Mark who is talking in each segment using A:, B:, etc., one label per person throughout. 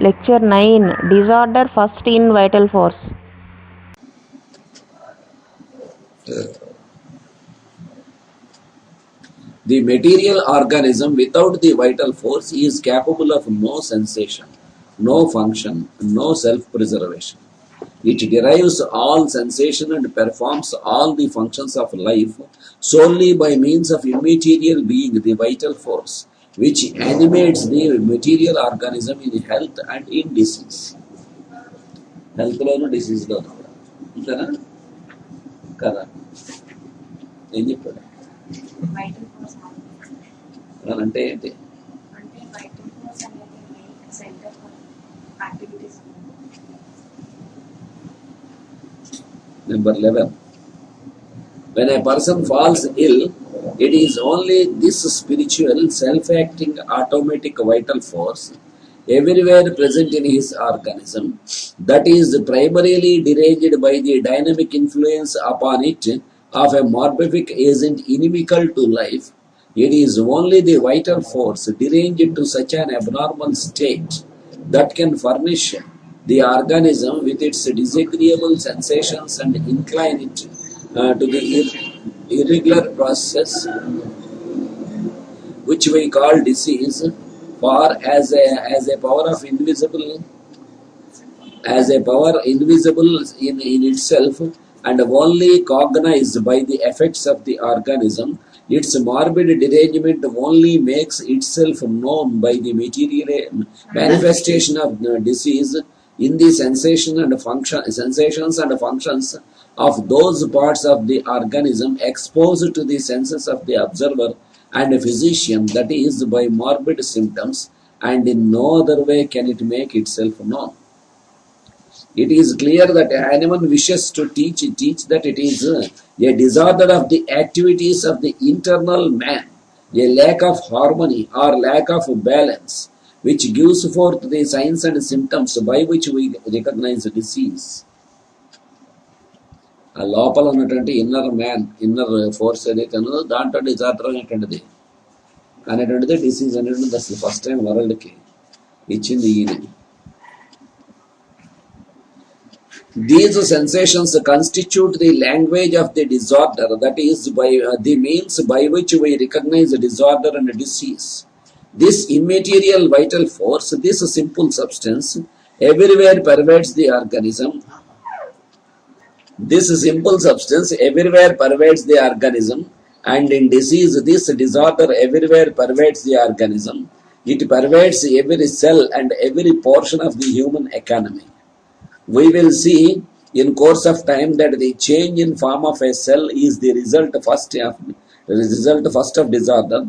A: Lecture 9. Disorder first in vital force.
B: The material organism without the vital force is capable of no sensation, no function, no self-preservation. It derives all sensation and performs all the functions of life solely by means of immaterial being, the vital force, which animates the material organism in health and in disease. Health loan disease లోను కూడా అంతేనా కదా ఏం చెప్పాడు అంటే ఏంటి Number 11. When a person falls ill, it is only this spiritual, self-acting, automatic vital force everywhere present in his organism that is primarily deranged by the dynamic influence upon it of a morbific agent inimical to life. It is only the vital force deranged to such an abnormal state that can furnish the organism with its disagreeable sensations and incline it to the irregular process which we call disease, for as a power invisible in itself and only cognized by the effects of the organism, its morbid derangement only makes itself known by the material manifestation of disease in the sensations and functions of those parts of the organism exposed to the senses of the observer and physician, that is by morbid symptoms, and in no other way can it make itself known. It is clear that anyone wishes to teach that it is a disorder of the activities of the internal man, a lack of harmony or lack of balance, which gives forth the signs and symptoms by which we recognize disease. ఆ లోపల ఉన్నటువంటి inner force ఏదైతే ఉన్నదో దాంట్లో disorder అనేటువంటిది disease అనేటువంటిది అసలు first time వరల్డ్కి ఇచ్చింది ఈయన. These sensations constitute the language of the disorder, that is by the means by which we recognize disorder and disease. This immaterial vital force, this simple substance, everywhere pervades the organism. This simple substance everywhere pervades the organism, and in disease, this disorder everywhere pervades the organism. It pervades every cell and every portion of the human economy. We will see in course of time that the change in form of a cell is the result first of disorder,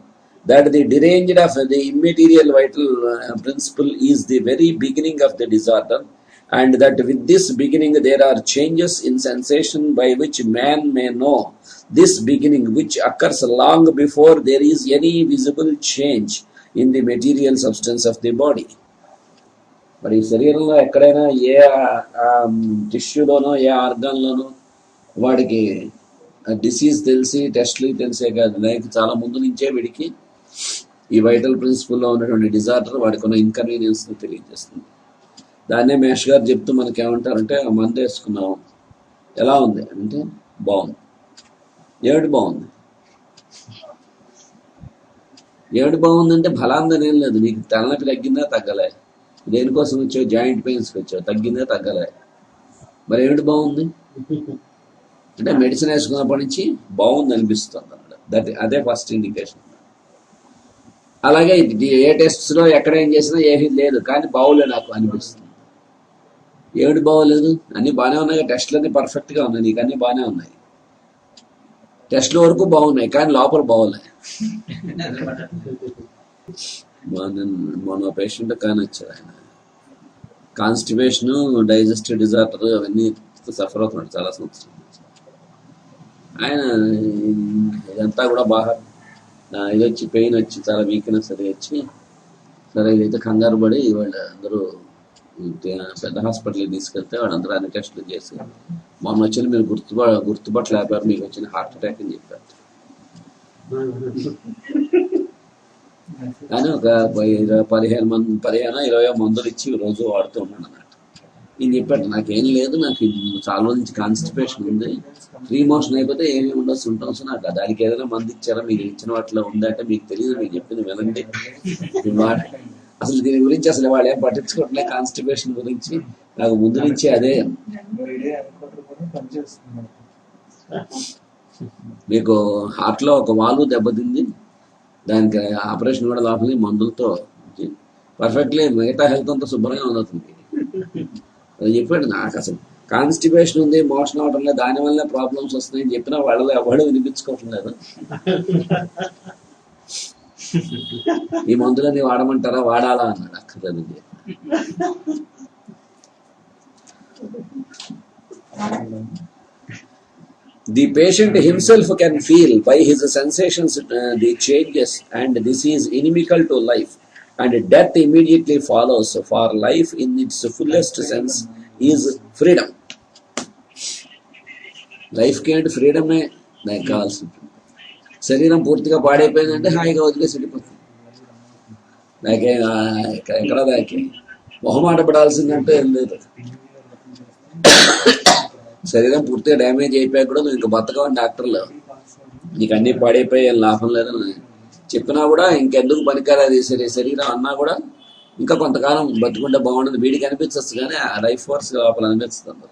B: that the deranged of the immaterial vital principle is the very beginning of the disorder, and that with this beginning there are changes in sensation by which man may know this beginning, which occurs long before there is any visible change in the material substance of the body. మరి శరీరంలో ఎక్కడైనా ఏ టిష్యూలోనో ఏ ఆర్గాన్లోనో వాడికి disease తెలిసి టెస్ట్లు తెలిసే కాదు, like చాలా ముందు నుంచే వీడికి ఈ వైటల్ ప్రిన్సిపల్లో ఉన్నటువంటి డిజార్డర్ వాడికి ఉన్న ఇన్కన్వీనియన్స్ తెలియజేస్తుంది. దాన్నే మేష్ గారు చెప్తూ మనకి ఏమంటారంటే, ఆ మందు వేసుకున్నాం ఎలా ఉంది అంటే బాగుంది. ఏమిటి బాగుంది? ఏమిటి బాగుందంటే బలాందని ఏం లేదు, నీకు తలనొప్పి తగ్గిందా తగ్గలే, దేనికోసం వచ్చావు, జాయింట్ పెయిన్స్కి వచ్చావు, తగ్గిందా తగ్గలే, మరి ఏమిటి బాగుంది అంటే మెడిసిన్ వేసుకున్నప్పటి నుంచి బాగుంది అనిపిస్తుంది అన్నమాట. అదే ఫస్ట్ ఇండికేషన్. అలాగే ఏ టెస్ట్స్లో ఎక్కడ ఏం చేసినా ఏమీ లేదు కానీ బాగులే నాకు అనిపిస్తుంది. ఏమిటి బాగోలేదు? అన్నీ బాగానే ఉన్నాయి, టెస్టులన్నీ పర్ఫెక్ట్గా ఉన్నాయి, నీకు అన్నీ బాగానే ఉన్నాయి, టెస్ట్ల వరకు బాగున్నాయి కానీ లోపల బాగోలే. మొన్న పేషెంట్ కానీ వచ్చారు, ఆయన కాన్స్టిపేషన్, డైజెస్టివ్ డిజార్డర్ అవన్నీ సఫర్ అవుతున్నాడు చాలా సంవత్సరాలు. ఆయన ఇదంతా కూడా బాగా ఇది వచ్చి పెయిన్ వచ్చి చాలా వీక్నెస్ అది వచ్చి, సరే ఇదైతే కంగారు పడి వాళ్ళు అందరూ పెద్ద హాస్పిటల్కి తీసుకెళ్తే వాళ్ళందరూ అన్ని టెస్టులు చేసి మొన్న వచ్చిన మీరు గుర్తుపట్టలేపారు, మీకు వచ్చిన హార్ట్ అటాక్ అని చెప్పారు. కానీ ఒక 15-20 మందులు ఇచ్చి రోజు వాడుతూ ఉన్నాను అన్నమాట. నేను చెప్పాడు నాకేం లేదు, నాకు చాలా రోజు నుంచి కాన్స్టిపేషన్ ఉంది, ఫ్రీ మోషన్ అయిపోతే ఏమి ఉండదు సింటమ్స్, నాకు దానికి ఏదైనా మందు ఇచ్చారా, మీరు ఇచ్చిన వాటిలో ఉందంటే మీకు తెలియదు, మీకు చెప్పింది వినండి. అసలు దీని గురించి అసలు వాళ్ళు ఏం పట్టించుకోవట్లే, కాన్స్టిపేషన్ గురించి నాకు ముందు నుంచి అదే. మీకు హార్ట్లో ఒక వాల్వ్ దెబ్బతింది, దానికి ఆపరేషన్ కూడా లోపలి మందులతో పర్ఫెక్ట్లీ మిగతా హెల్త్ అంతా శుభ్రంగా ఉండవుతుంది. అది చెప్పాడు నాకు అసలు కాన్స్టిపేషన్ ఉంది, మోషన్ అవడం లేదు, దానివల్ల ప్రాబ్లమ్స్ వస్తున్నాయని చెప్పినా వాళ్ళు ఎవరు వినిపించుకోవట్లేదు. ఈ మందులన్నీ వాడమంటారా, వాడాలా అన్నాడు. అక్కర్లేదండి. The patient himself can feel by his sensations the changes, and this is inimical to life, and death immediately follows. For life in its fullest sense is freedom. Life can't freedom నాకు కావాల్సింది. శరీరం పూర్తిగా పాడైపోయిందంటే హాయిగా వదిలేసి వెళ్ళిపోతుంది. నాకే ఎక్కడ దాకే మొహమాట పడాల్సిందంటే ఏం లేదు. శరీరం పూర్తిగా డ్యామేజ్ అయిపోయా కూడా నువ్వు ఇంకా బతకవని డాక్టర్లు నీకు అన్ని పాడైపోయి లాభం లేదని చెప్పినా కూడా ఇంకెందుకు పనికిరాదు శరీరం అన్నా కూడా ఇంకా కొంతకాలం బతుకుంటే బాగుంటుంది వీడికి అనిపించచ్చు, కానీ ఆ లైఫ్ ఫోర్స్ లోపల అనిపిస్తుంది.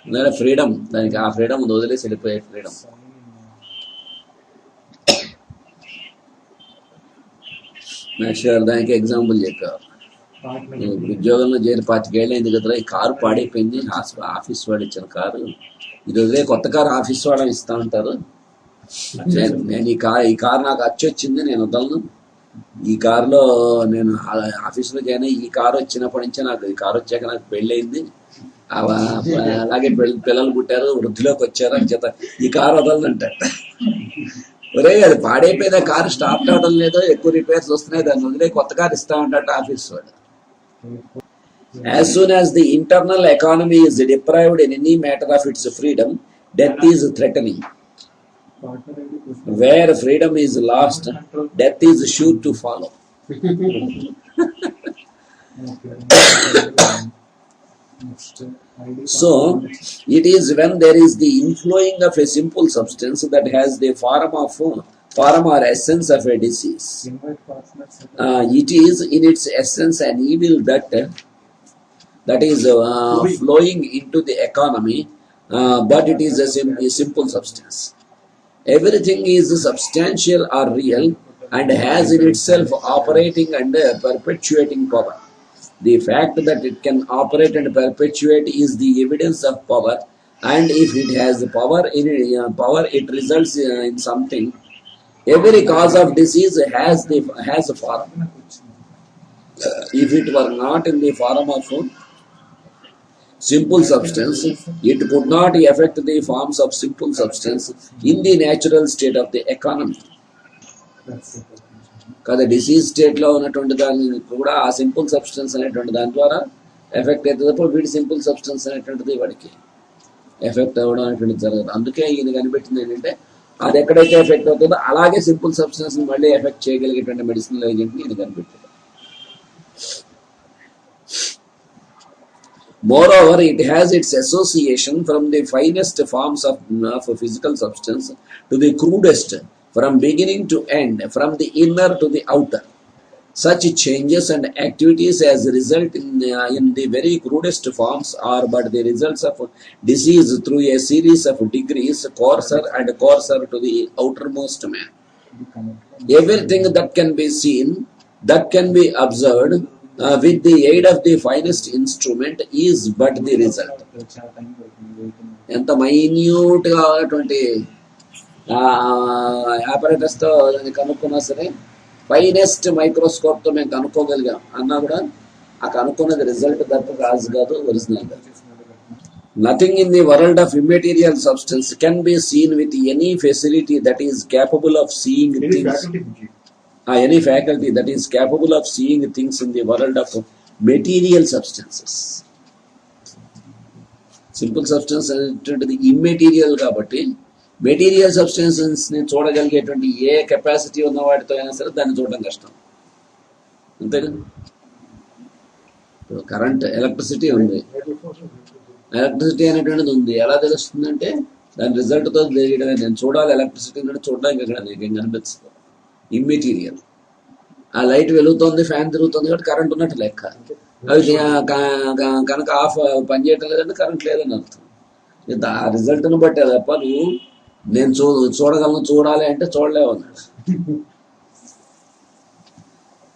B: ఎందుకంటే ఫ్రీడమ్, దానికి ఆ ఫ్రీడమ్ వదిలేసి వెళ్ళిపోయే ఫ్రీడమ్. నెక్స్ట్ దానికి ఎగ్జాంపుల్ చెప్పారు. ఉద్యోగంలో చేరి 25 ఏళ్ళు అయింది కదా, ఈ కారు పాడైపోయింది, ఆఫీస్ వాడు ఇచ్చిన కారు, ఈరోజే కొత్త కారు ఆఫీస్ వాడు ఇస్తా ఉంటారు. నేను ఈ కారు నాకు వచ్చింది, నేను వదలను. ఈ కారులో నేను ఆఫీస్లో జాయిన్ అయ్యి ఈ కారు వచ్చినప్పటి నుంచే నాకు ఈ కారు వచ్చాక నాకు పెళ్ళయింది, అలాగే పిల్లలు పుట్టారు, వృద్ధిలోకి వచ్చారు అని చేత ఈ కారు వదలనంటాడు. ఒరే అది పాడైపోయిన కారు స్టార్ట్ అవడం లేదో, ఎక్కువ రిపేర్స్ వస్తున్నాయి, దాన్ని వదిలే కొత్త కారు ఇస్తా ఉంటాడు ఆఫీస్ వాడు. As soon as the internal economy is deprived in any matter of its freedom, death is threatening. Where freedom is lost, death is sure to follow. So, it is when there is the inflowing of a simple substance that has the form or essence of a disease. It is in its essence an evil that is flowing into the economy, but it is a simple substance. Everything is substantial or real and has in itself operating and perpetuating power. The fact that it can operate and perpetuate is the evidence of power, and if it has power, it results in something. Every cause of disease has a form. If it were not in the form of simple substance, it could not affect the forms of simple substance in the natural state of the economy. కదా disease స్టేట్లో ఉన్నటువంటి దాన్ని కూడా ఆ simple substance అనేటువంటి దాని ద్వారా effect అవుతుంది. వీడి సింపుల్ సబ్స్టెన్స్ అనేటువంటిది వాడికి ఎఫెక్ట్ అవ్వడం అనేటువంటిది జరగదు. అందుకే ఈయన కనిపెట్టింది ఏంటంటే అది ఎక్కడైతే ఎఫెక్ట్ అవుతుందో అలాగే సింపుల్ సబ్స్టెన్స్ మళ్ళీ ఎఫెక్ట్ చేయగలిగేటువంటి మెడిసినల్ ఏజెంట్ని ఈయన కనిపెట్టాడు. Moreover, it has its association from the finest forms of physical substance to the crudest, from beginning to end, from the inner to the outer. Such changes and activities as result in the very crudest forms are but the results of disease through a series of degrees, coarser and coarser to the outermost man. Everything that can be seen, that can be observed, with the aid of the finest instrument is but the result. ఎంత minute గా ఉన్నటువంటి operators తో కనుక్కున్నా సరే, finest microscope తో మేము కనుక్కోగలిగాం అన్నా కూడా ఆ కనుక్కున్నది రిజల్ట్ తప్ప కాదు కాదు ఒరిజినల్ గా. Nothing in the world of immaterial substance can be seen with any facility that is capable of seeing things. Any faculty that is capable of seeing things in the world of material substances. Simple substance అనేటువంటిది immaterial కాబట్టి material substances ని చూడగలిగేటువంటి ఏ capacity ఉన్న వాటితో అయినా సరే దాన్ని చూడడం కష్టం. అంతేగా. ఇప్పుడు కరెంట్ ఎలక్ట్రిసిటీ ఉంది, ఎలక్ట్రిసిటీ అనేటువంటిది ఉంది, ఎలా తెలుస్తుందంటే దాని రిజల్ట్తో తెలియడమే. నేను చూడాలి ఎలక్ట్రిసిటీ అంటే చూడడానికి ఇక్కడ నీకేం కనిపిస్తుంది, ఇమ్మెటీరియల్. ఆ లైట్ వెలుగుతోంది, ఫ్యాన్ తిరుగుతుంది కాబట్టి కరెంట్ ఉన్నట్టు లెక్క. అవి కనుక ఆఫ్ పనిచేయటం లేదంటే కరెంట్ లేదని అర్థం. ఆ రిజల్ట్ను బట్టి తప్ప నువ్వు నేను చూడగలను, చూడాలి అంటే చూడలేవు అన్నాడు.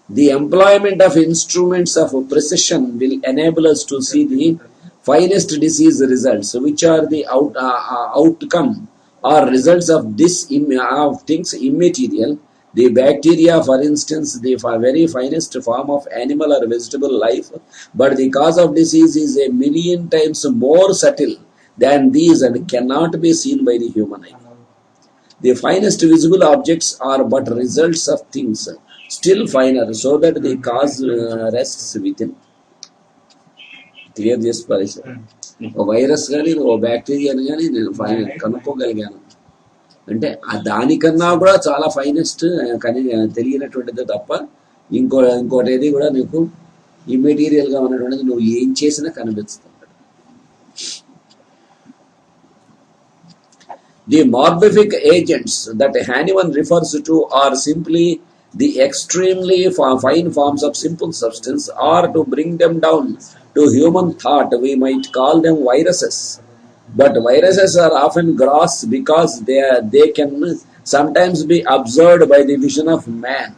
B: The employment of instruments of precision will enable us to see the finest disease results, which are the outcome or results of of things immaterial. The bacteria, for instance, the very finest form of animal or vegetable life, but the cause of disease is a million times more subtle than these and cannot be seen by the human eye. The finest visible objects are but results of things still finer, so that the cause rests within. Clear చేసి పరిస్థితి. ఓ virus కానీ ఓ బ్యాక్టీరియాని కానీ నేను కనుక్కోగలిగాను అంటే దానికన్నా కూడా చాలా finest కానీ తెలియనటువంటిదే తప్ప ఇంకోటి ఏది కూడా నీకు ఇమ్మెటీరియల్గా ఉన్నటువంటిది నువ్వు ఏం చేసినా కనిపిస్తుంది. The morphic agents that Hahnemann refers to are simply the extremely fine forms of simple substance, or to bring them down to human thought, we might call them viruses. But viruses are often gross because they can sometimes be observed by the vision of man,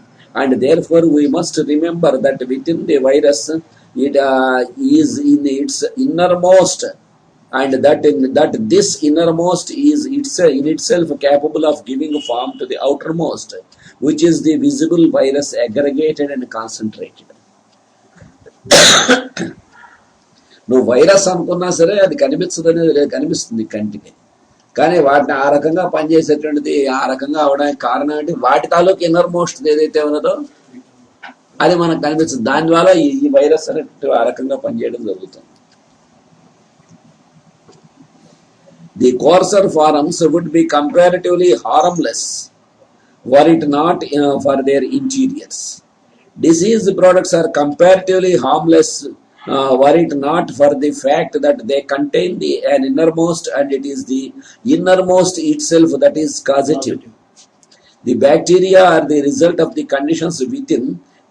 B: and therefore we must remember that within the virus it is in its innermost, and that this innermost is in itself capable of giving form to the outermost, which is the visible virus aggregated and concentrated. నువ్వు virus అనుకున్నా సరే అది కనిపించదు అనేది కనిపిస్తుంది కంటికి, కానీ వాటిని ఆ రకంగా పనిచేసేటువంటిది ఆ రకంగా అవడానికి కారణం ఏంటి? వాటి తాలూకు ఇన్నర్ మోస్ట్ ఏదైతే ఉన్నదో అది మనకు కనిపిస్తుంది. దాని ద్వారా ఈ వైరస్ అనేది ఆ రకంగా పనిచేయడం జరుగుతుంది. The coarser forms would be comparatively harmless were it not for their interiors. Disease products are comparatively harmless were it not for the fact that they contain an innermost, and it is the innermost itself that is causative. The bacteria are the result of the conditions within.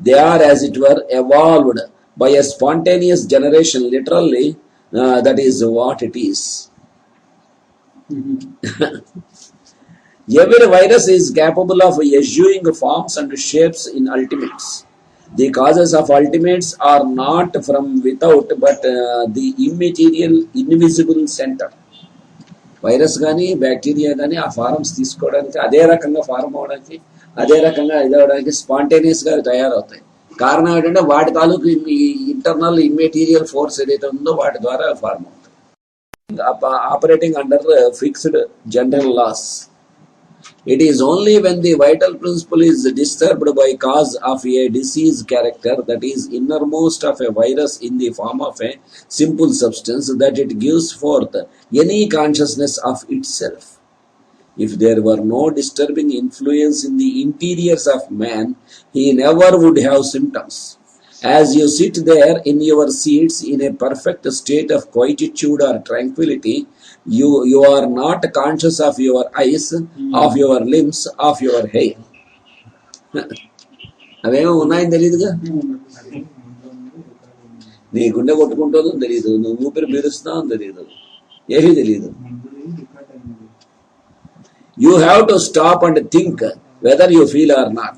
B: They are, as it were, evolved by a spontaneous generation. Literally, that is what it is. Every virus is capable of eschewing forms and shapes in ultimates. The causes of ultimates are not from without, but the immaterial, invisible center. Virus కానీ bacteria కానీ ఆ forms తీసుకోవడానికి, అదే రకంగా form అవడానికి, అదే రకంగా ఇదవడానికి స్పాంటేనియస్గా తయారవుతాయి. కారణం ఏంటంటే వాటి తాలూకు ఇంటర్నల్ ఇమ్మెటీరియల్ ఫోర్స్ ఏదైతే ఉందో వాటి ద్వారా ఫార్మ్ అవుతాయి. Operating under fixed general laws. It is only when the vital principle is disturbed by cause of a disease character, that is innermost of a virus in the form of a simple substance, that it gives forth any consciousness of itself. If there were no disturbing influence in the interiors of man, he never would have symptoms. As you sit there in your seats in a perfect state of quietude or tranquility, you are not conscious of your eyes, of your limbs, of your hair. అవేమో ఉన్నాయని తెలియదుగా. నీ గుండె కొట్టుకుంటుందో తెలియదు, నువ్వు ఊపిరి పీలుస్తున్నావు అని తెలియదు, ఏమీ తెలియదు. You have to stop and think whether you feel or not.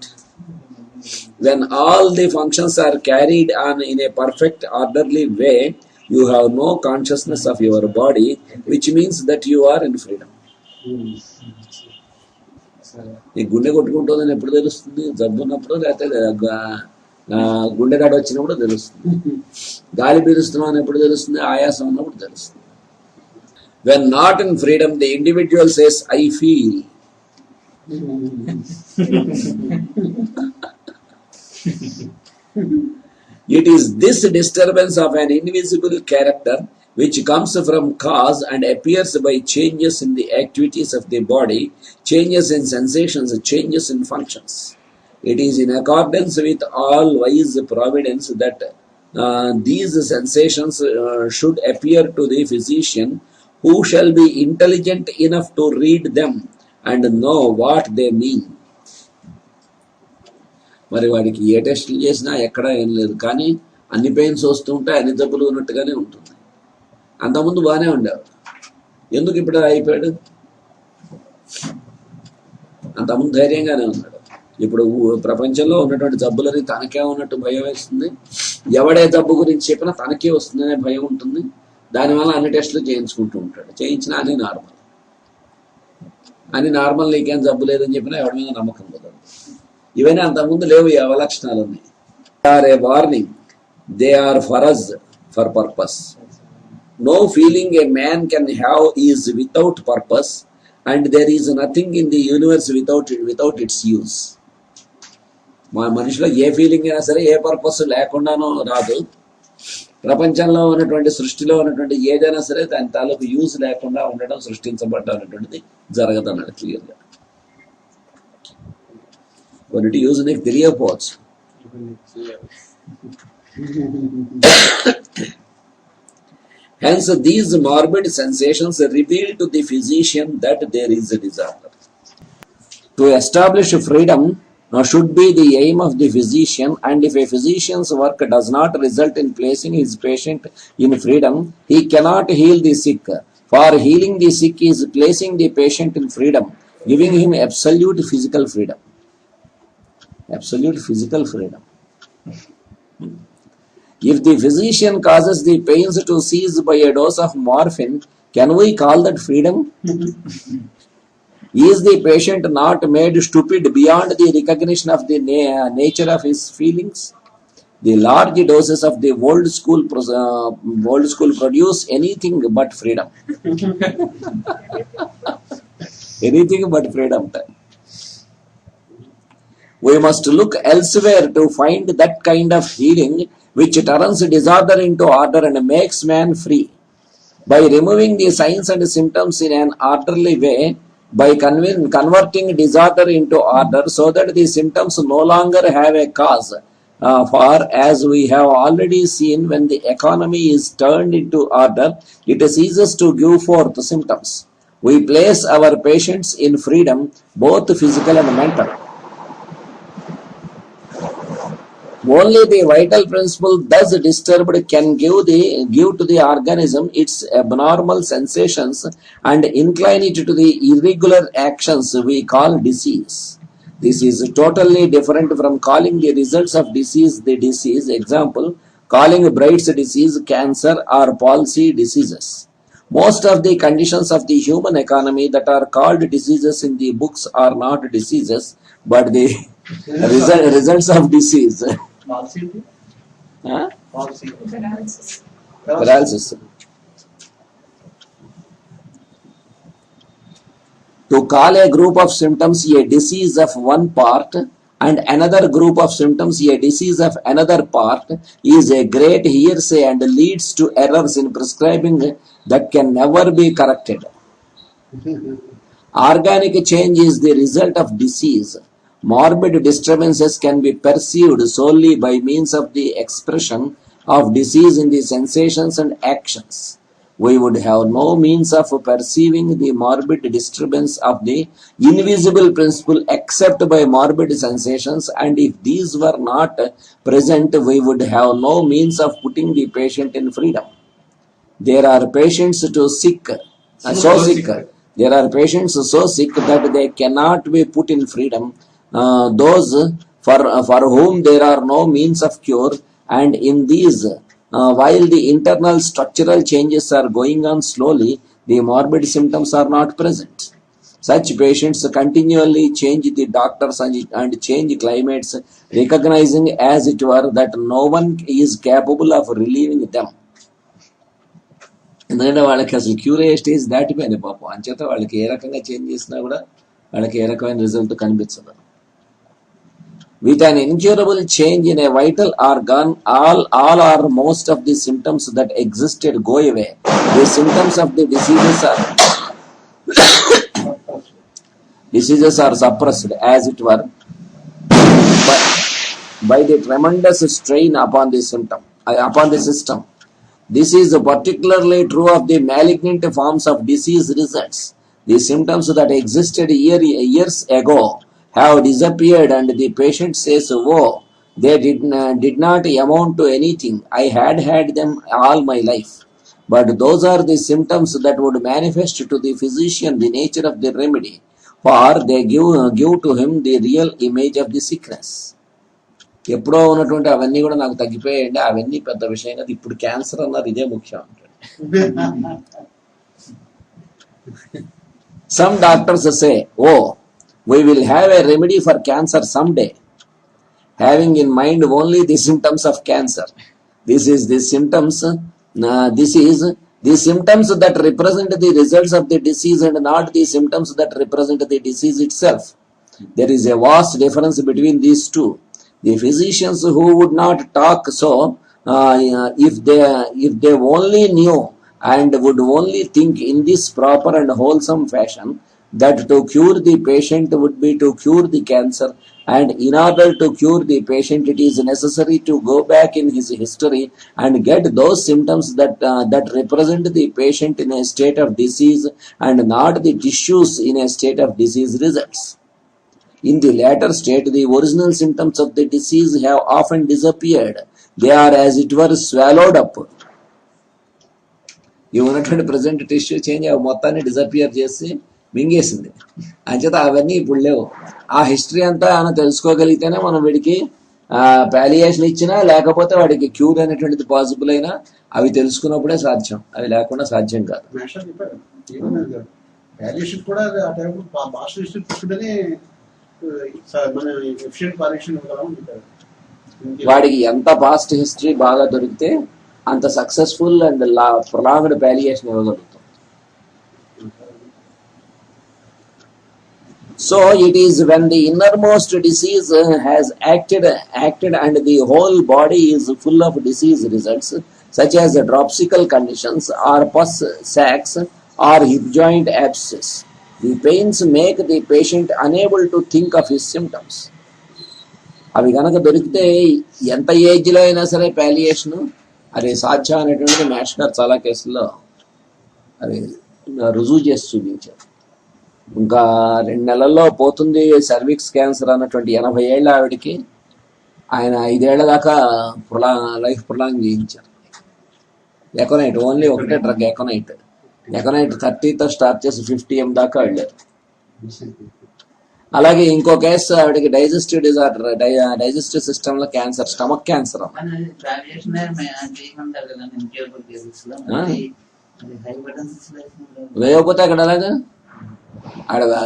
B: When all the functions are carried on in a perfect orderly way, you have no consciousness of your body, which means that you are in freedom. నీ గుండె కొట్టుకుంటుందని ఎప్పుడు తెలుస్తుంది? జబ్బు ఉన్నప్పుడు, లేకపోతే గుండెగాడు వచ్చినప్పుడు తెలుస్తుంది. గాలి పీలుస్తున్నావు అని ఎప్పుడు తెలుస్తుంది? ఆయాసం ఉన్నప్పుడు తెలుస్తుంది. When not in freedom, the individual says, I feel. It is this disturbance of an invisible character which comes from cause and appears by changes in the activities of the body, changes in sensations, changes in functions. It is in accordance with all wise providence that these sensations should appear to the physician, who shall be intelligent enough to read them and know what they mean. మరి వాడికి ఏ టెస్టులు చేసినా ఎక్కడ ఏం లేదు, కానీ అన్ని pains వస్తుంటే అన్ని జబ్బులు ఉన్నట్టుగానే ఉంటుంది. అంతకుముందు బాగానే ఉండేవాడు, ఎందుకు ఇప్పుడు అయిపోయాడు? అంతకుముందు ధైర్యంగానే ఉన్నాడు. ఇప్పుడు ప్రపంచంలో ఉన్నటువంటి జబ్బులని తనకే ఉన్నట్టు భయం వేస్తుంది. ఎవడే జబ్బు గురించి చెప్పినా తనకే వస్తుందనే భయం ఉంటుంది. దానివల్ల అన్ని టెస్టులు చేయించుకుంటూ ఉంటాడు. చేయించినా అన్ని నార్మల్, నార్మల్, నీకేం జబ్బు లేదని చెప్పినా ఎవరి మీద నమ్మకం కుదరదు. ఇవన్నీ అంతకుముందు లేవు. ఈ అవలక్షణాలు ఉన్నాయి. Are a warning, they are for us, for purpose. No feeling a man can have is without purpose, and there is nothing in the universe without its use. మా మనిషిలో ఏ ఫీలింగ్ అయినా సరే ఏ పర్పస్ లేకుండానో రాదు. ప్రపంచంలో ఉన్నటువంటి సృష్టిలో ఉన్నటువంటి ఏదైనా సరే దాని తాలూకు యూజ్ లేకుండా ఉండడం, సృష్టించబడ్డం అనేటువంటిది జరగదు అన్నాడు క్లియర్గా. కొన్నిటి యూజ్ నీకు తెలియకపోవచ్చు. Hence, these morbid sensations reveal to the physician that there is a disorder. To establish freedom should be the aim of the physician, and if a physician's work does not result in placing his patient in freedom, he cannot heal the sick. For healing the sick is placing the patient in freedom, giving him absolute physical freedom. Absolute physical freedom. If the physician causes the pains to cease by a dose of morphine, can we call that freedom? Is the patient not made stupid beyond the recognition of the nature of his feelings? The large doses of the old school produce anything but freedom. Anything but freedom. We must look elsewhere to find that kind of healing which turns disorder into order and makes man free. By removing the signs and symptoms in an orderly way, by converting disorder into order so that the symptoms no longer have a cause, for as we have already seen, when the economy is turned into order, it ceases to give forth symptoms. We place our patients in freedom, both physical and mental. Only the vital principle thus disturbed can give to the organism its abnormal sensations and incline it to the irregular actions we call disease. This is totally different from calling the results of disease the disease. Example, calling Bright's disease cancer or palsy diseases. Most of the conditions of the human economy that are called diseases in the books are not diseases, but the results of disease. Paralysis. To call a group of symptoms a disease of one part and another group of symptoms a disease of another part is a great hearsay and leads to errors in prescribing that can never be corrected. Organic change is the result of disease. Morbid disturbances can be perceived solely by means of the expression of disease in the sensations and actions. We would have no means of perceiving the morbid disturbance of the invisible principle except by morbid sensations, and if these were not present, we would have no means of putting the patient in freedom. There are patients so sick. There are patients so sick that they cannot be put in freedom. Those for whom there are no means of cure, and in these, while the internal structural changes are going on slowly, the morbid symptoms are not present. Such patients continually change the doctors and change climates, recognizing as it were that no one is capable of relieving them. ఎందుకంటే వాళ్ళకి అసలు cure అయ్యే stage దాటిపోయింది పాపం. అంచేత వాళ్ళకి ఏ రకంగా change చేసినా కూడా వాళ్ళకి ఏ రకమైన రిజల్ట్ కనిపించదు. With an incurable change in a vital organ, all or most of the symptoms that existed go away. The symptoms of the diseases are suppressed, as it were. by the tremendous strain upon the system. This is particularly true of the malignant forms of disease results. The symptoms that existed years ago have disappeared, and the patient says, "Oh, they did not amount to anything. I had them all my life." But those are the symptoms that would manifest to the physician the nature of the remedy, for they give to him the real image of the sickness. ఎప్పుడో ఉన్నటువంటి అవన్నీ కూడా నాకు తగ్గిపోయాయండి, అవన్నీ పెద్ద విషయం కాదు, ఇప్పుడు క్యాన్సర్ అన్నారు, ఇదే ముఖ్యం అంటాడు. Some doctors say, "Oh, we will have a remedy for cancer someday," having in mind only the symptoms of cancer. This is the symptoms that represent the results of the disease, and not the symptoms that represent the disease itself. There is a vast difference between these two. The physicians who would not talk so, if they only knew and would only think in this proper and wholesome fashion, that to cure the patient would be to cure the cancer, and in order to cure the patient it is necessary to go back in his history and get those symptoms that represent the patient in a state of disease, and not the tissues in a state of disease results. In the latter state, the original symptoms of the disease have often disappeared. They are as it were swallowed up. ఈ ఉన్నటువంటి present tissue change అవి మొత్తాన్ని disappear చేసి మింగేసింది. అంచేత అవన్నీ ఇప్పుడు లేవు. ఆ హిస్టరీ అంతా ఆయన తెలుసుకోగలిగితేనే మనం వీడికి పాలియేషన్ ఇచ్చినా, లేకపోతే వాడికి క్యూర్ అనేటువంటిది పాసిబుల్ అయినా, అవి తెలుసుకున్నప్పుడే సాధ్యం, అవి లేకుండా సాధ్యం కాదు. వాడికి ఎంత పాస్ట్ హిస్టరీ బాగా దొరికితే అంత సక్సెస్ఫుల్ అండ్ ప్రొలాంగ్డ్ పాలియేషన్ ఇవ్వగలుగుతాం. So it is when the innermost disease has acted and the whole body is full of disease results, such as dropsical conditions or pus sacs or hip joint abscess. The pains make the patient unable to think of his symptoms. అవి కనుక దొరికితే ఎంత ఏజ్లో అయినా సరే పాలియేషన్ అది సాధ్యం అనేటువంటిది మ్యాష్ గారు చాలా కేసుల్లో అది రుజువు చేసి చూపించారు. ఇంకా 2 నెలల్లో పోతుంది సర్విక్స్ క్యాన్సర్ అన్నటువంటి 80 ఏళ్ళ ఆవిడికి ఆయన 5 ఏళ్ల దాకా లైఫ్ ప్రొలాంగ్ చేయించారు. ఎకోనైట్ ఓన్లీ ఒకటే డ్రగ్, ఎకోనైట్ 30తో స్టార్ట్ చేసి 50 దాకా వెళ్ళారు. అలాగే ఇంకో కేసు ఆవిడకి డైజెస్టివ్ డిజార్డర్, డైజెస్టివ్ సిస్టమ్ లో క్యాన్సర్, స్టమక్ క్యాన్సర్. వేయకపోతే అక్కడ అలాగా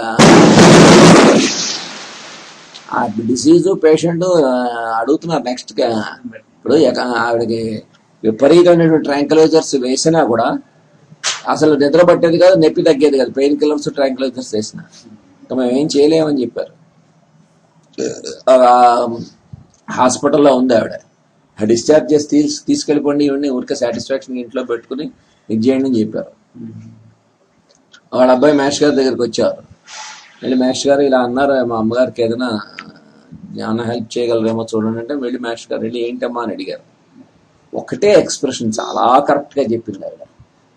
B: ఆ డిసీజు పేషెంట్ అడుగుతున్నారు నెక్స్ట్. ఇప్పుడు ఆవిడకి విపరీతమైనటువంటి ట్రాంక్యులైజర్స్ వేసినా కూడా అసలు నిద్ర పట్టేది కాదు, నొప్పి తగ్గేది కాదు, పెయిన్ కిల్లర్స్ ట్రాంక్యులైజర్స్ వేసిన మేము ఏం చేయలేమని చెప్పారు. హాస్పిటల్లో ఉంది ఆవిడ, డిశ్చార్జ్ చేసి తీసుకెళ్ళిపోండి, ఇవన్నీ ఊరికే సాటిస్ఫాక్షన్ ఇంట్లో పెట్టుకుని ఇది చేయండి అని చెప్పారు. వాళ్ళ అబ్బాయి మేష్ గారి దగ్గరికి వచ్చారు. వెళ్ళి మేష్ గారు ఇలా అన్నారు, మా అమ్మగారికి ఏదైనా హెల్ప్ చేయగలరేమో చూడండి అంటే, వెళ్ళి మేష్ గారు వెళ్ళి ఏంటమ్మా అని అడిగారు. ఒకటే ఎక్స్ప్రెషన్ చాలా కరెక్ట్గా చెప్పింది ఆవిడ.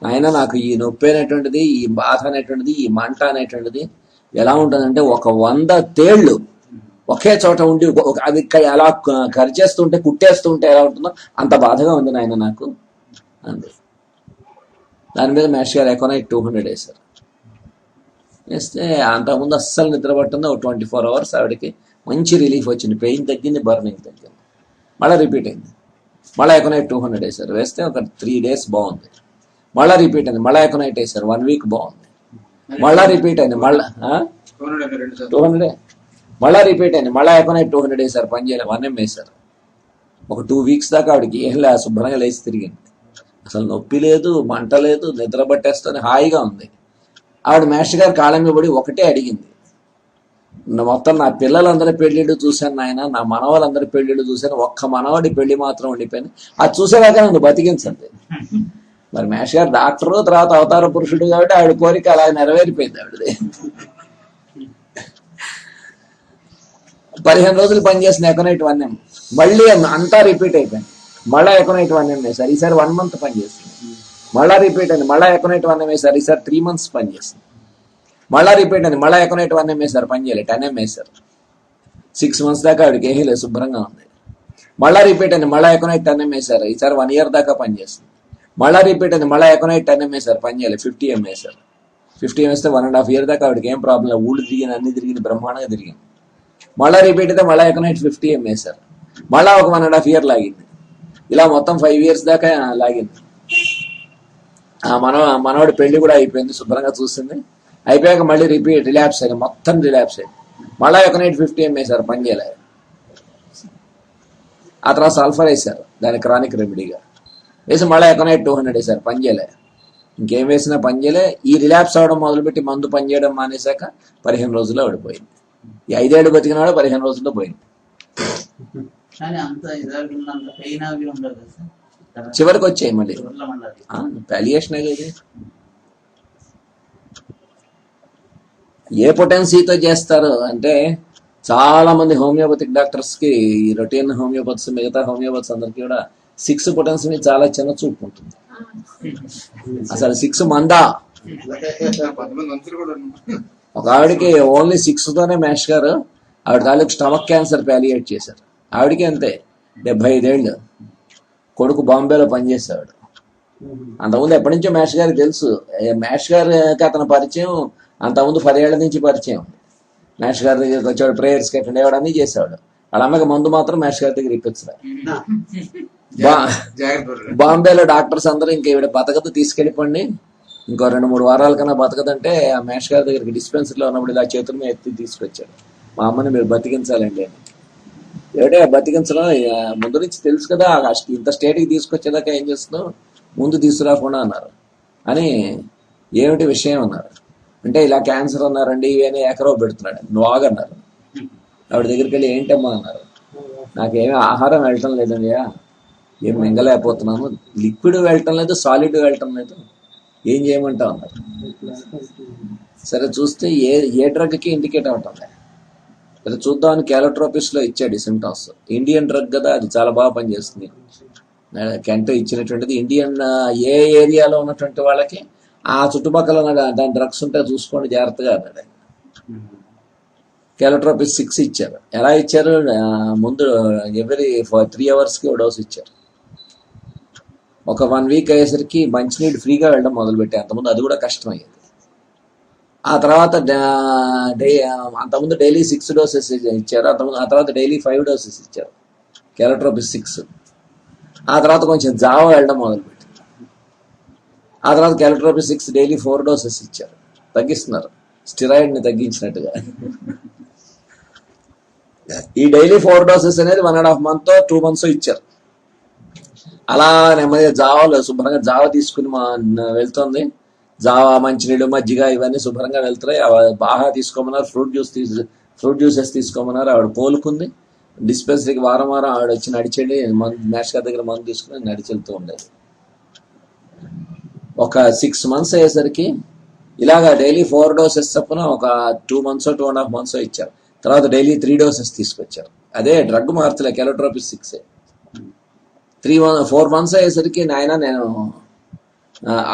B: ఆయన నాకు ఈ నొప్పి అనేటువంటిది, ఈ బాధ అనేటువంటిది, ఈ మంట అనేటువంటిది ఎలా ఉంటుందంటే 100 తేళ్లు ఒకే చోట ఉండి అది అలా కరిచేస్తుంటే కుట్టేస్తుంటే ఎలా ఉంటుందో అంత బాధగా ఉంది నాయన నాకు అంది. దాని మీద మేష్ గారు ఎకోనైట్ 200 వేశారు. వేస్తే అంతకుముందు అస్సలు నిద్ర పట్టింది. 24 hours ఆవిడకి మంచి రిలీఫ్ వచ్చింది, పెయిన్ తగ్గింది, బర్నింగ్ తగ్గింది. మళ్ళీ రిపీట్ అయింది, మళ్ళీ ఎకోనైట్ 200 వేశారు. వేస్తే ఒక 3 days బాగుంది. మళ్ళీ రిపీట్ అయింది, మళ్ళీ ఎకోనైట్ వేశారు. 1 week బాగుంది. మళ్ళా రిపీట్ అయింది, మళ్ళా 200 మళ్ళా రిపీట్ అయింది, మళ్ళీ ఎకోనైట్ 200 వేశారు. పని చేయలేదు, 1M వేశారు. ఒక 2 weeks దాకా ఆవిడకి ఏం లేదు, శుభ్రంగా లేచి తిరిగింది. అసలు నొప్పి లేదు, మంట లేదు, నిద్ర పట్టేస్తుంది, హాయిగా ఉంది. ఆవిడ మేస్టర్ గారు కాళ్ళ మీద పడి ఒకటే అడిగింది, మొత్తం నా పిల్లలందరి పెళ్లిళ్ళు చూశాను నాయన, నా మనవాళ్ళందరి పెళ్లిళ్ళు చూశాను, ఒక్క మనవాడి పెళ్లి మాత్రం ఉండిపోయింది, అది చూసేదాకా నన్ను బతికించండి. మరి మేష్ గారు డాక్టరు, తర్వాత అవతార పురుషుడు కాబట్టి ఆవిడ కోరిక అలా నెరవేరిపోయింది. ఆవిడది 15 రోజులు పనిచేసిన ఎకోనైట్ 1M. మళ్ళీ అంతా రిపీట్ అయిపోయింది. మళ్ళీ ఎకనైట్ 1 ml వేశారు, ఈసారి 1 month పనిచేస్తుంది. మళ్ళీ రిపీట్ అయింది, మళ్ళీ ఎకనైట్ 1 ml వేశారు, ఈసారి 3 months పనిచేస్తుంది. మళ్ళీ రిపీట్ అయింది, మళ్ళీ ఎకనైట్ 1 ml వేశారు, పని చేయలేదు, 10 ml వేశారు. 6 months దాకా ఆవిడకి ఏమీ లేదు, శుభ్రంగా ఉంది. మళ్ళీ రిపీట్ అయింది, మళ్ళీ ఎకనైట్ 10 ml వేశారు, ఈసారి 1 year దాకా పనిచేస్తుంది. మళ్ళీ రిపీట్ అయింది, మళ్ళీ ఎకనైట్ 10 ml వేశారు, పని చేయలేదు, 50 ml వేశారు. 50 ml వేస్తే 1.5 year దాకా ఆవిడకి ఏం ప్రాబ్లం లేదు, ఊళ్ళు తిరిగింది, అన్ని తిరిగింది, బ్రహ్మాండంగా తిరిగింది. మళ్ళీ రిపీట్ అయితే మళ్ళీ ఎకనైట్ 50 ml వేశారు, మళ్ళీ ఒక 1.5 year లాగింది. ఇలా మొత్తం 5 years దాకా లాగింది. మనవాడి పెళ్లి కూడా అయిపోయింది, శుభ్రంగా చూసింది. అయిపోయాక మళ్ళీ రిలాప్స్ అయ్యింది, మొత్తం రిలాప్స్ అయ్యింది. మళ్ళీ ఎకనైట్ 50 ml వేశారు, పని చేయలేదు. ఆ తర్వాత సల్ఫర్ వేశారు, దాని క్రానిక్ రెమెడీగా వేసి మళ్ళీ ఎకనైట్ 200 వేశారు, పని చేయలే. ఇంకేం వేసినా పని చేయలే. ఈ రిలాప్స్ అవడం మొదలుపెట్టి మందు పని చేయడం మానేశాక 15 రోజుల్లో ఆవిడిపోయింది. ఈ 5 ఏళ్ళు బతికినాడు, 15 రోజుల్లో పోయింది. చివరికి వచ్చాయి మళ్ళీ పాలియేషన్ అనేది. ఏ పొటెన్సీతో చేస్తారు అంటే, చాలా మంది హోమియోపతిక్ డాక్టర్స్ కి, రొటీన్ హోమియోపతిస్, మిగతా హోమియోపతిస్ అందరికి కూడా 6 పొటెన్సీ మీద చాలా చిన్న చూపు ఉంటుంది. అసలు 6 మందా, ఒక ఆవిడకి ఓన్లీ 6 తోనే మ్యాష్ గారు ఆవిడ తాలూకు స్టమక్ క్యాన్సర్ ప్యాలియేట్ చేశారు. ఆవిడకి అంతే, 75 ఏళ్ళు, కొడుకు బాంబేలో పనిచేసేవాడు. అంతకుముందు ఎప్పటి నుంచో మ్యాష్ గారికి తెలుసు. మ్యాష్ గారికి అతని పరిచయం అంతకుముందు 10 ఏళ్ల నుంచి పరిచయం. మ్యాష్ గారి దగ్గరికి వచ్చాడు, ప్రేయర్స్కి అటెండ్ అయ్యాడు, అన్నీ చేసేవాడు. వాళ్ళ అమ్మకి మందు మాత్రం మ్యాష్ గారి దగ్గర ఇప్పించలే. బాంబేలో డాక్టర్స్ అందరూ ఇంకా ఈవిడ బతకదు, తీసుకెళ్ళిపోండి, ఇంకో 2-3 వారాల కన్నా బతకదంటే ఆ మ్యాష్ గారి దగ్గరికి డిస్పెన్సరీలో ఉన్నప్పుడు ఇలా చేతుల మీద ఎత్తి తీసుకొచ్చాడు. మా అమ్మని మీరు బతికించాలండి అని. ఏమిటే బతికించడం, ముందు నుంచి తెలుసు కదా, ఇంత స్టేట్కి తీసుకొచ్చేదాకా ఏం చేస్తున్నావు, ముందు తీసుకురాకుండా అన్నారు. అని ఏమిటి విషయం అన్నారు. అంటే ఇలా క్యాన్సర్ అన్నారండి, ఇవన్నీ ఏకరవ పెడుతున్నాడు, నువ్వు ఆగన్నారు. ఆవిడ దగ్గరికి వెళ్ళి ఏంటమ్మా అన్నారు. నాకేమీ ఆహారం వెళ్ళటం లేదండి, ఏం మింగలేకపోతున్నాను, లిక్విడ్ వెళ్ళటం లేదు, సాలిడ్ వెళ్ళటం లేదు, ఏం చేయమంటావు అన్నారు. సరే చూస్తే ఏ డ్రగ్కి ఇండికేట్ అవటం లేదు. సరే చూద్దామని క్యాలోట్రోపిస్లో ఇచ్చాడు సిమ్టమ్స్. ఇండియన్ డ్రగ్ కదా, అది చాలా బాగా పనిచేస్తుంది. కెంటో ఇచ్చినటువంటిది ఇండియన్, ఏ ఏరియాలో ఉన్నటువంటి వాళ్ళకి ఆ చుట్టుపక్కల దాని డ్రగ్స్ ఉంటే చూసుకోండి జాగ్రత్తగా అన్నాడు. క్యాలోట్రోపిస్ 6 ఇచ్చారు. ఎలా ఇచ్చారు, ముందు ఎవ్రీ 3 hours-కి 1 dose ఇచ్చారు. ఒక 1 week అయ్యేసరికి మంచినీళ్ళు ఫ్రీగా వెళ్ళడం మొదలుపెట్టాయి. అంతకుముందు అది కూడా కష్టమయ్యేది. ఆ తర్వాత అంతకుముందు డైలీ 6 doses ఇచ్చారు. ఆ తర్వాత డైలీ 5 doses ఇచ్చారు, క్యాలోట్రోపిస్ 6. ఆ తర్వాత కొంచెం జావ వెళ్ళడం మొదలుపెట్టింది. ఆ తర్వాత క్యాలోట్రోపిస్ 6 డైలీ 4 doses ఇచ్చారు. తగ్గిస్తున్నారు, స్టిరాయిడ్ని తగ్గించినట్టుగా. ఈ డైలీ 4 doses అనేది 1.5 month 2 months ఇచ్చారు. అలా నెమ్మదిగా జావాలో శుభ్రంగా జావ తీసుకుని వెళ్తుంది. జావా, మంచినీళ్ళు, మజ్జిగ ఇవన్నీ శుభ్రంగా వెళ్తున్నాయి. బాగా తీసుకోమన్నారు. Fruit juices తీసుకోమన్నారు. ఆవిడ కోలుకుంది. డిస్పెన్సరీకి వారం ఆవిడ వచ్చి నడిచేది, మ్యాష్ గారి దగ్గర మందు తీసుకుని నడిచి వెళ్తూ ఉండేది. ఒక 6 months అయ్యేసరికి ఇలాగా డైలీ 4 doses చొప్పున ఒక 2 months 2.5 months ఇచ్చారు. తర్వాత డైలీ 3 doses తీసుకొచ్చారు. అదే డ్రగ్ మార్చలే, క్యాలోట్రోపిస్ 6. 4 months అయ్యేసరికి నాయన నేను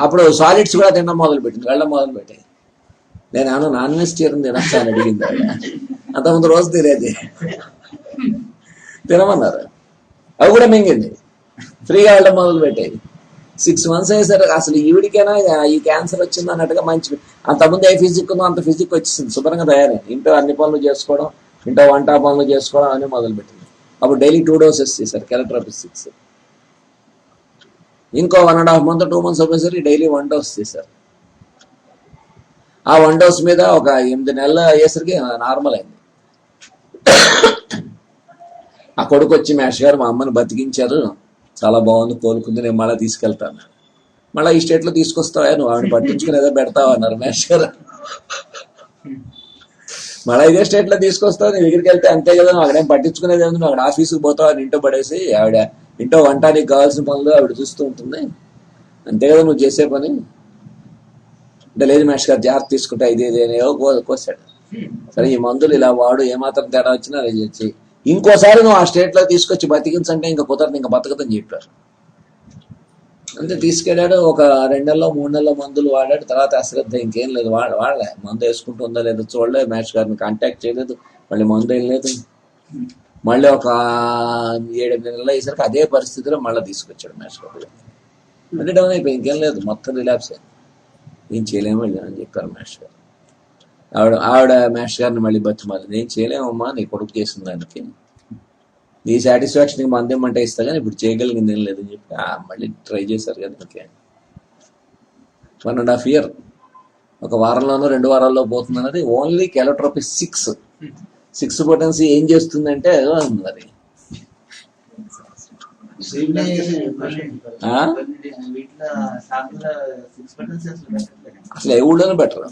B: అప్పుడు సాలిడ్స్ కూడా తినడం మొదలుపెట్టింది, వెళ్ళడం మొదలుపెట్టాయి. నేను ఏమన్నా నాన్ వెజిటేరియన్ తినచ్చా అని అడిగింది. అంతకుముందు రోజు తినేది, తినమన్నారు. అవి కూడా మింగింది, ఫ్రీగా వెళ్ళడం మొదలుపెట్టాయి. 6 months అయ్యేసరికి అసలు ఈవిడికైనా ఈ క్యాన్సర్ వచ్చింది అన్నట్టుగా మంచి, అంతకుముందు ఏ ఫిజిక్ ఉందో అంత ఫిజిక్ వచ్చేసింది, శుభ్రంగా తయారైంది. ఇంట్లో అన్ని పనులు చేసుకోవడం, ఇంట్లో వంట పనులు చేసుకోవడం అని మొదలుపెట్టింది. అప్పుడు డైలీ 2 doses చేశారు క్యాలోట్రోపిస్ 6. ఇంకో 1.5 month 2 months అయ్యేసరికి డైలీ 1 dose చేశారు. ఆ 1 dose మీద ఒక 8 నెలలు అయ్యేసరికి నార్మల్ అయింది. ఆ కొడుకు వచ్చి మ్యాష్ గారు మా అమ్మని బతికించారు, చాలా బాగుంది, కోలుకుంది, నేను మళ్ళీ తీసుకెళ్తాను. మళ్ళీ ఈ స్టేట్లో తీసుకొస్తావా, నువ్వు ఆవిడ పట్టించుకుని ఏదో పెడతావా అన్నారు మ్యాష్ గారు. మళ్ళీ ఇదే స్టేట్లో తీసుకొస్తావు, నీ దగ్గరికి వెళ్తే అంతే కదా, నువ్వు అక్కడేం పట్టించుకునేది ఏమి, నువ్వు అక్కడ ఆఫీస్కి పోతావు, అని ఇంట్లో పడేసి ఆవిడ ఇంట్లో వంట నీకు కావాల్సిన పనులు ఆవిడ చూస్తూ ఉంటుంది, అంతే కదా నువ్వు చేసే పని అంటే. లేదు మ్యాష్ గారు, జాగ్రత్త తీసుకుంటా, ఇదేదేనేవో కోసాడు. సరే ఈ మందులు ఇలా వాడు, ఏమాత్రం తేడా వచ్చినా అది చేసి ఇంకోసారి నువ్వు ఆ స్టేట్లో తీసుకొచ్చి బతికించంటే ఇంకా కుదరదు, ఇంకా బతకదని చెప్పారు. అంతే తీసుకెళ్ళాడు. ఒక 2 నెలలో 3 నెలలో మందులు వాడాడు. తర్వాత అశ్రద్ధ, ఇంకేం లేదు, వాడలే, మందు వేసుకుంటుందో లేదో చూడలేదు, మ్యాచ్ గారిని కాంటాక్ట్ చేయలేదు, మళ్ళీ మందు వేయలేదు. మళ్ళీ ఒక 7-8 నెలలు అయ్యేసరికి అదే పరిస్థితిలో మళ్ళీ తీసుకొచ్చాడు మ్యాచ్ గారు. అంటే డౌన్ అయిపోయి ఇంకేం లేదు, మొత్తం రిలాప్స్ అయింది. ఏం చేయలేము అని చెప్పారు మ్యాచ్ గారు. ఆవిడ మ్యాచ్ గారిని మళ్ళీ బతిమాలి, నేను చేయలేమమ్మా, నీ కొడుకు చేసిన దానికి, నీ సాటిస్ఫాక్షన్కి మంది ఏమంటే ఇస్తా కానీ ఇప్పుడు చేయగలిగింది ఏం లేదని చెప్పి మళ్ళీ ట్రై చేశారు కదా. ఓకే, 1.5 year, ఒక వారంలోనో 2 వారాల్లో పోతుంది అన్నది. ఓన్లీ కెలోట్రోపీ 6 పొటెన్సీ ఏం చేస్తుందంటే మరి అసలు ఎవడోనే బెటర్.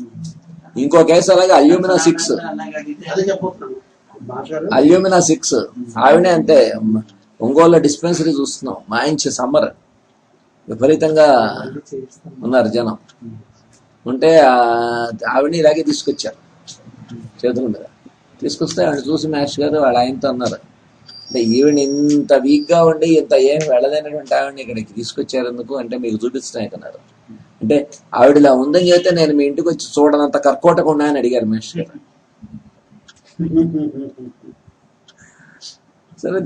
B: ఇంకో కేసు అలాగే అల్యూమినా 6 ఆవిడే అంతే. ఒంగోలు డిస్పెన్సరీ చూస్తున్నాం, మంచి సమ్మర్, విపరీతంగా ఉన్నారు జనం. ఉంటే ఆవిడని ఇలాగే తీసుకొచ్చారు చేతుల మీద. తీసుకొస్తే ఆవిడ చూసి మ్యాచ్ గారు వాళ్ళ ఆయనతో అన్నారు, అంటే ఈవిడ ఇంత వీక్గా ఉండి ఇంత ఏం వెళ్ళలేనటువంటి ఆవిడని ఇక్కడికి తీసుకొచ్చారు ఎందుకు అంటే మీకు చూపించడానికి అన్నారు. అంటే ఆవిడ ఇలా ఉందని చెప్తే నేను మీ ఇంటికి వచ్చి చూడనంత కర్కోటకు ఉన్నాయని అడిగారు మ్యాచ్ గారు. సరే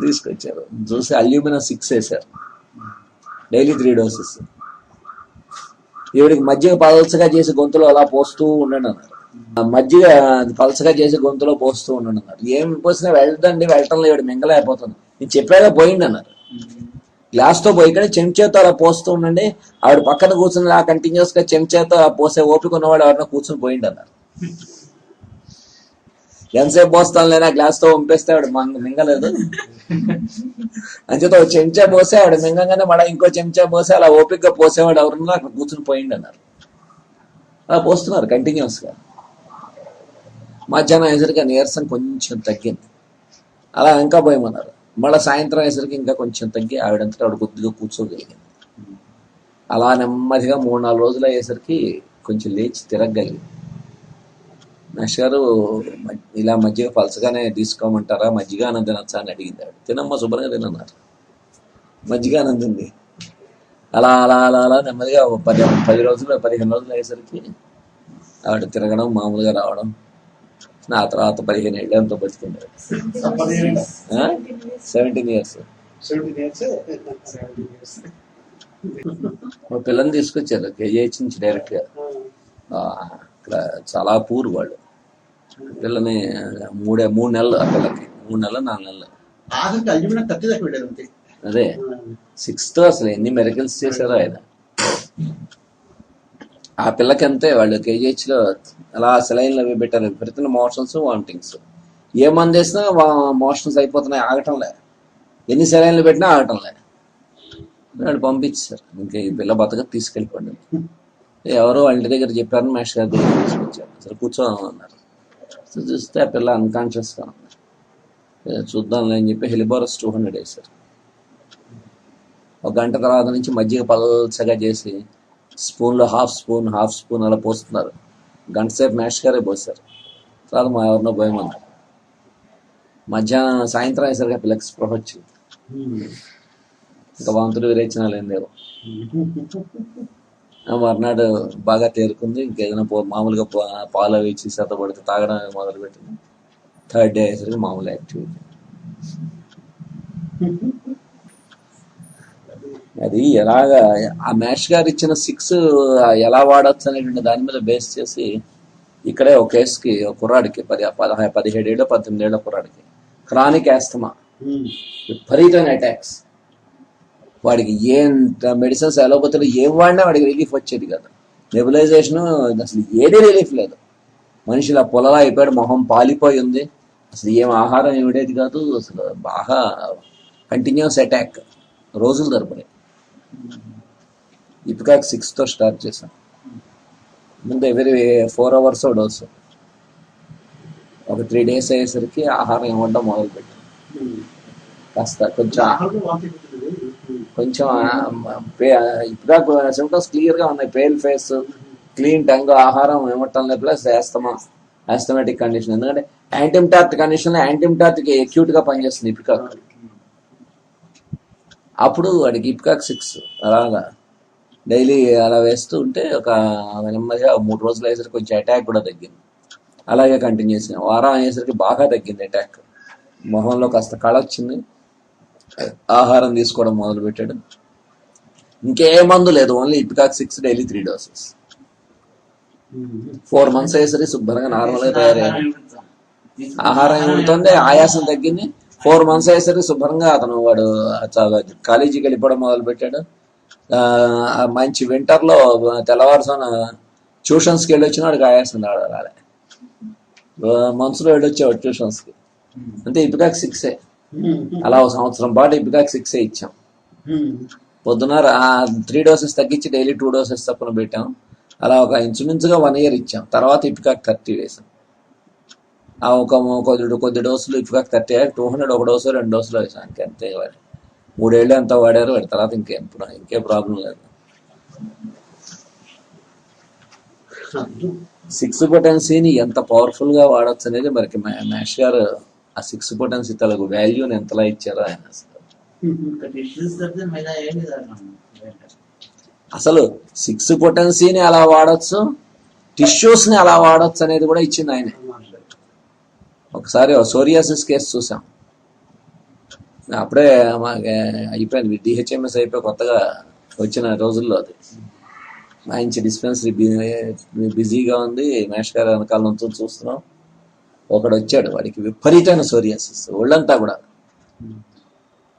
B: తీసుకొచ్చారు, చూసి అల్యూమినా 6 వేశారు, డైలీ 3 doses. ఈవిడికి మజ్జిగ పలసగా చేసి గొంతులో అలా పోస్తూ ఉండండి అన్నారు. మజ్జిగ పలసగా చేసి గొంతులో పోస్తూ ఉండండి అన్నారు. ఏం పోసినా వెళ్ళదండి, వెళ్ళటంలో ఈవిడ మింగలేకపోతుంది. నేను చెప్పాగా పోయింది అన్నారు. గ్లాస్తో పోయి కానీ చెంచాతో అలా పోస్తూ ఉండండి, ఆవిడ పక్కన కూర్చుని ఆ కంటిన్యూస్ గా చెంచాతో పోసే ఓపిక ఉన్నవాడు ఎవరైనా కూర్చొని పోయింది అన్నారు. ఎంతసేపు పోస్తాను లేదా గ్లాస్తో పంపేస్తే ఆవిడ మింగలేదు, అంచేత ఒక చెంచా పోసే ఆవిడ మింగంగానే మళ్ళీ ఇంకో చెంచా పోసే అలా ఓపికగా పోసేవాడు ఎవరున్నా అక్కడ కూర్చుని పోయింది అన్నారు. అలా పోస్తున్నారు కంటిన్యూస్ గా. మధ్యాహ్నం అయ్యేసరికి నీరసం కొంచెం తగ్గింది, అలా ఇంకా పోయమన్నారు. మళ్ళీ సాయంత్రం అయ్యేసరికి ఇంకా కొంచెం తగ్గి ఆవిడంతటా ఆవిడ కొద్దిగా కూర్చోగలిగింది. అలా నెమ్మదిగా 3-4 రోజులు అయ్యేసరికి కొంచెం లేచి తిరగగలిగింది. నష్ గారు ఇలా మజ్జిగ పలసగానే తీసుకోమంటారా, మజ్జిగ అన్నం తినచ్చా అని అడిగింది. ఆవిడ తినమ్మా శుభ్రంగా తినన్నారు. మజ్జిగ అన్నం తింది. అలా అలా అలా అలా నెమ్మదిగా 15 రోజులు అయ్యేసరికి ఆవిడ తిరగడం, మామూలుగా రావడం. ఆ తర్వాత 15 ఏళ్ళంతో బతికింది. 17 years. ఒక పిల్లని తీసుకొచ్చారు కేజీహెచ్ నుంచి డైరెక్ట్ గా. ఇక్కడ చాలా పూర్ వాళ్ళు. పిల్లని 3 నెలలు, ఆ పిల్లకి 3 నెలలు 4 నెలలు. అదే 6th అసలు ఎన్ని మెరికల్స్ చేశారో ఆయన. ఆ పిల్లకి అంతే, వాళ్ళు కేజీహెచ్ లో అలా సెలైన్లు అవి పెట్టారు. విపరీతమైన మోషన్స్, వామిటింగ్స్. ఏ మంది వేసినా మోషన్స్ అయిపోతున్నాయి, ఆగటంలే. ఎన్ని సెలైన్లు పెట్టినా ఆగటంలే. వాళ్ళు పంపించారు, ఇంకా ఈ పిల్ల బతక తీసుకెళ్ళిపోండి. ఎవరో వాళ్ళ ఇంటి దగ్గర చెప్పారని మేష్ గారి దగ్గర తీసుకొచ్చారు. అసలు కూర్చోమన్నారు. చూస్తే ఆ పిల్ల అన్కాన్షియస్గా ఉంది. చూద్దాంలే అని చెప్పి హెలిబారస్ 200 వేశారు. 1 గంట తర్వాత నుంచి మజ్జిగ పలచగా చేసి స్పూన్లో హాఫ్ స్పూన్ అలా పోస్తున్నారు. గంట సేపు మ్యాష్ గారే పోసారు. తర్వాత మా ఎవరినో పోయమన్నారు. సాయంత్రం అయ్యేసరికి ఆ పిల్లకి స్పృహ వచ్చింది. ఇంకా వాంతులు విరేచనాలు ఏం లేవు. మర్నాడు బాగా తేరుకుంది. ఇంకేదైనా మామూలుగా పాలు అవి ఇచ్చి పడితే తాగడం మొదలు పెట్టింది. 3rd day అయ్యేసరికి మామూలు యాక్టివిటీ. అది ఎలాగా ఆ మ్యాష్ గారు ఇచ్చిన 6 ఎలా వాడచ్చు అనేటువంటి దాని మీద బేస్ చేసి ఇక్కడే ఒక కేసుకి, ఒక కుర్రాడికి 17 ఏళ్ళు 18 ఏళ్ళ కుర్రాడికి క్రానిక్ ఆస్తమా, విపరీతమైన అటాక్స్. వాడికి ఏం మెడిసిన్స్ అలోపతులు ఏం వాడినా వాడికి రిలీఫ్ వచ్చేది కదా. నెబులైజేషన్ అసలు ఏదీ రిలీఫ్ లేదు. మనిషి ఇలా పొలలా అయిపోయాడు, మొహం పాలిపోయి ఉంది, అసలు ఏం ఆహారం ఏమిడేది కాదు. అసలు బాగా కంటిన్యూస్ అటాక్, రోజులు తరబడి. ఇప్పుకాక 6తో స్టార్ట్ చేశాం. ముందు ఎవరి 4 hours డోసు. ఒక 3 days అయ్యేసరికి ఆహారం ఇవ్వడం మొదలుపెట్టాం. కాస్త కొంచెం ఇప్పుడు సిమ్టమ్స్ క్లియర్గా ఉన్నాయి. పేల్ ఫేస్, క్లీన్ టంగ్, ఆహారం ఇవ్వటం ప్లస్ ఆస్తమా ఆస్థమాటిక్ కండిషన్. ఎందుకంటే యాంటీమ్టార్ట్ కండిషన్లో యాంటీమ్టార్ట్కి అక్యూట్గా పనిచేస్తుంది ఇపికాక్. అప్పుడు వాడికి ఇపికాక్ 6 అలాగా డైలీ అలా వేస్తూ ఉంటే ఒక నెమ్మదిగా 3 రోజులు అయ్యేసరికి కొంచెం అటాక్ కూడా తగ్గింది. అలాగే కంటిన్యూ చేసాను. వారం అయ్యేసరికి బాగా తగ్గింది అటాక్. మొహంలో కాస్త కళ వచ్చింది. ఆహారం తీసుకోవడం మొదలు పెట్టాడు. ఇంకే మందు లేదు, ఓన్లీ ఇపికాక్ 6 డైలీ 3 doses. 4 months అయ్యేసరికి శుభ్రంగా నార్మల్గా తయారయ్యాడు. ఆహారం ఉంటుంది, ఆయాసం తగ్గింది. 4 months అయ్యేసరికి శుభ్రంగా వాడు కాలేజీకి వెళ్ళిపోవడం మొదలు పెట్టాడు. మంచి వింటర్లో తెల్లవారుసాన ట్యూషన్స్కి వెళ్ళి వచ్చిన వాడికి ఆయాసం రాలే. మంత్స్లో వెళ్ళొచ్చేవాడు ట్యూషన్స్కి. అంటే ఇపికాక్ 6 అలా ఒక సంవత్సరం పాటు ఇపికాక్ 6 ఇచ్చాం. పొద్దున 3 doses తగ్గించి డైలీ 2 doses తప్పున పెట్టాం. అలా ఒక ఇంచుమించుగా 1 year ఇచ్చాం. తర్వాత ఇపికాక్ 30 వేసాం. కొద్ది డోసులు ఇపికాక్ 30 200 1 డోసు 2 డోసులు వేసాం. ఇంకంతే వాడు 3 ఏళ్ళు ఎంత వాడారు. వాడి తర్వాత ఇంకే ప్రాబ్లం లేదు. 6 పొటెన్సీని ఎంత పవర్ఫుల్ గా వాడచ్చు అనేది మనకి మ్యాష్ గారు ఆ 6 పొటెన్సీ తలకు వాల్యూని ఎంతలా ఇచ్చారో ఆయన అసలు 6 పొటెన్సీని అలా వాడచ్చు, టిష్యూస్ ని అలా వాడచ్చు అనేది కూడా ఇచ్చింది ఆయన. ఒకసారి సోరియాసిస్ కేసు చూసాం. అప్పుడే మాకు అయిపోయింది, డిహెచ్ఎంఎస్ అయిపోయి కొత్తగా వచ్చిన రోజుల్లో అది మంచి డిస్పెన్సరీ బిజీగా ఉంది. మేష్ గారు వెనకాల నుంచి చూస్తున్నాం. ఒకడు వచ్చాడు, వాడికి విపరీతమైన సోరియాసిస్ ఒళ్ళంతా కూడా.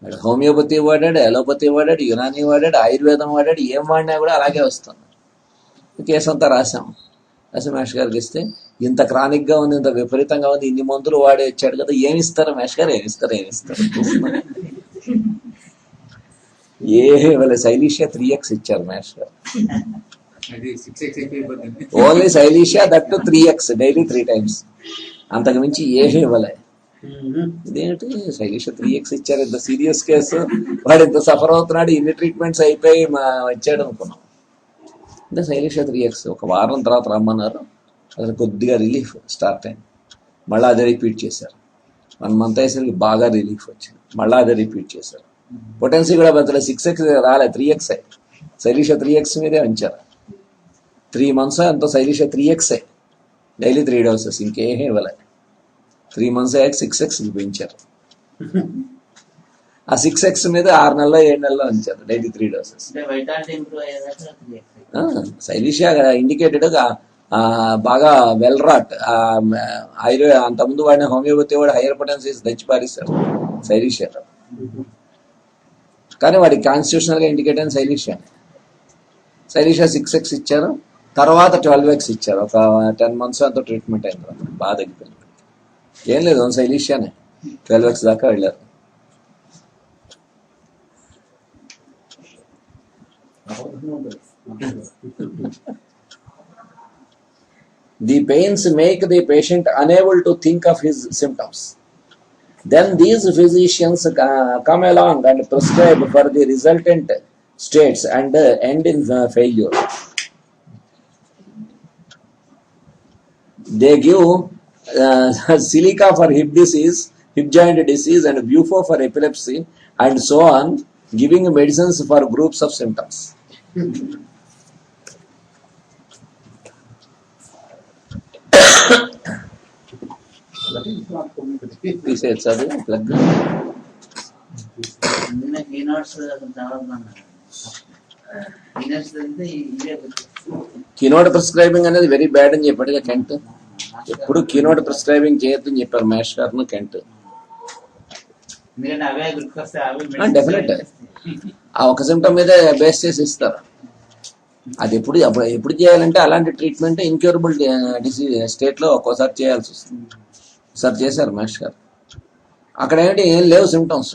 B: వాడు హోమియోపతి వాడాడు, అలోపతి వాడాడు, యునానీ వాడాడు, ఆయుర్వేదం వాడాడు. ఏం వాడినా కూడా అలాగే వస్తుంది. కేసు అంతా రాసాం. రాసి మేష్ గారికి ఇస్తే ఇంత క్రానిక్గా ఉంది, ఇంత విపరీతంగా ఉంది, ఇన్ని మందులు వాడి వచ్చాడు కదా, ఏమిస్తారు మేష్ గారు, ఏమిస్తారు వాళ్ళ శైలీషియా 3x ఇచ్చారు మేష్ గారు. ఓన్లీ శైలీషియా దట్ 3x డైలీ 3 times. అంతకు మించి ఏమీ ఇవ్వలే. ఇదేంటి శైలీష 3x ఇచ్చారు, ఇంత సీరియస్ కేసు, వాడు ఇంత సఫర్ అవుతున్నాడు, ఇన్ని ట్రీట్మెంట్స్ అయిపోయి వచ్చాడు అనుకున్నాం. అంటే శైలీష 3x ఒక వారం తర్వాత రమ్మన్నారు. అసలు కొద్దిగా రిలీఫ్ స్టార్ట్ అయింది. మళ్ళీ అదే రిపీట్ చేశారు. 1 month అయ్యేసరికి బాగా రిలీఫ్ వచ్చింది. మళ్ళీ అదే రిపీట్ చేశారు. పొటెన్సీ కూడా బదులు 6x రాలే, 3x. శైలీష 3x మీదే ఉంచారు. 3 months ఎంతో శైలీష 3x డైలీ 3 doses, ఇంకేమీ ఇవ్వలే. 3 months అయ్యాక 6x పెంచారు. ఆ 6x మీద 6 నెలలో 7 నెలలో ఉంచారు డైలీ 3 doses. శైలీషియా ఇండికేటెడ్ బాగా వెల్ రాట్. అంతకుముందు వాడిన హోమియోపతి వాడు హైయర్ పొటెన్సీస్ తెచ్చి పారిస్తారు శైలీషియాలో. కానీ వాడికి కాన్స్టిట్యూషనల్ గా ఇండికేట్ అయిన శైలీషియా 6x ఇచ్చారు. తర్వాత 12x ఇచ్చారు. ఒక 10 months అంతా ట్రీట్మెంట్ అయిన తర్వాత బాగా తగ్గిపోయింది. ఏం లేదు, శైలీషియానే 12x దాకా వెళ్ళారు. The pains make the patient unable to think of his symptoms. Then these physicians come along and prescribe for the resultant states and end in failure. They give silica for hip disease, hip joint disease, and bufo for epilepsy, and so on, giving medicines for groups of symptoms. Keynote prescribing అనేది very bad అని చెప్పాడు Kent. ఎప్పుడు కినోడ్ prescribing చేయొద్దని చెప్పారు mesh గారు Kent. Definite ఆ ఒక symptom మీద బేస్ చేసి ఇస్తారు. అది ఎప్పుడు చేయాలంటే అలాంటి ట్రీట్మెంట్ ఇన్క్యూరబుల్ డిసీజ్ స్టేట్లో ఒక్కోసారి చేయాల్సి వస్తుంది. ఒకసారి చేశారు మేష్ గారు. అక్కడ ఏంటి ఏం లేవు సిమ్టమ్స్.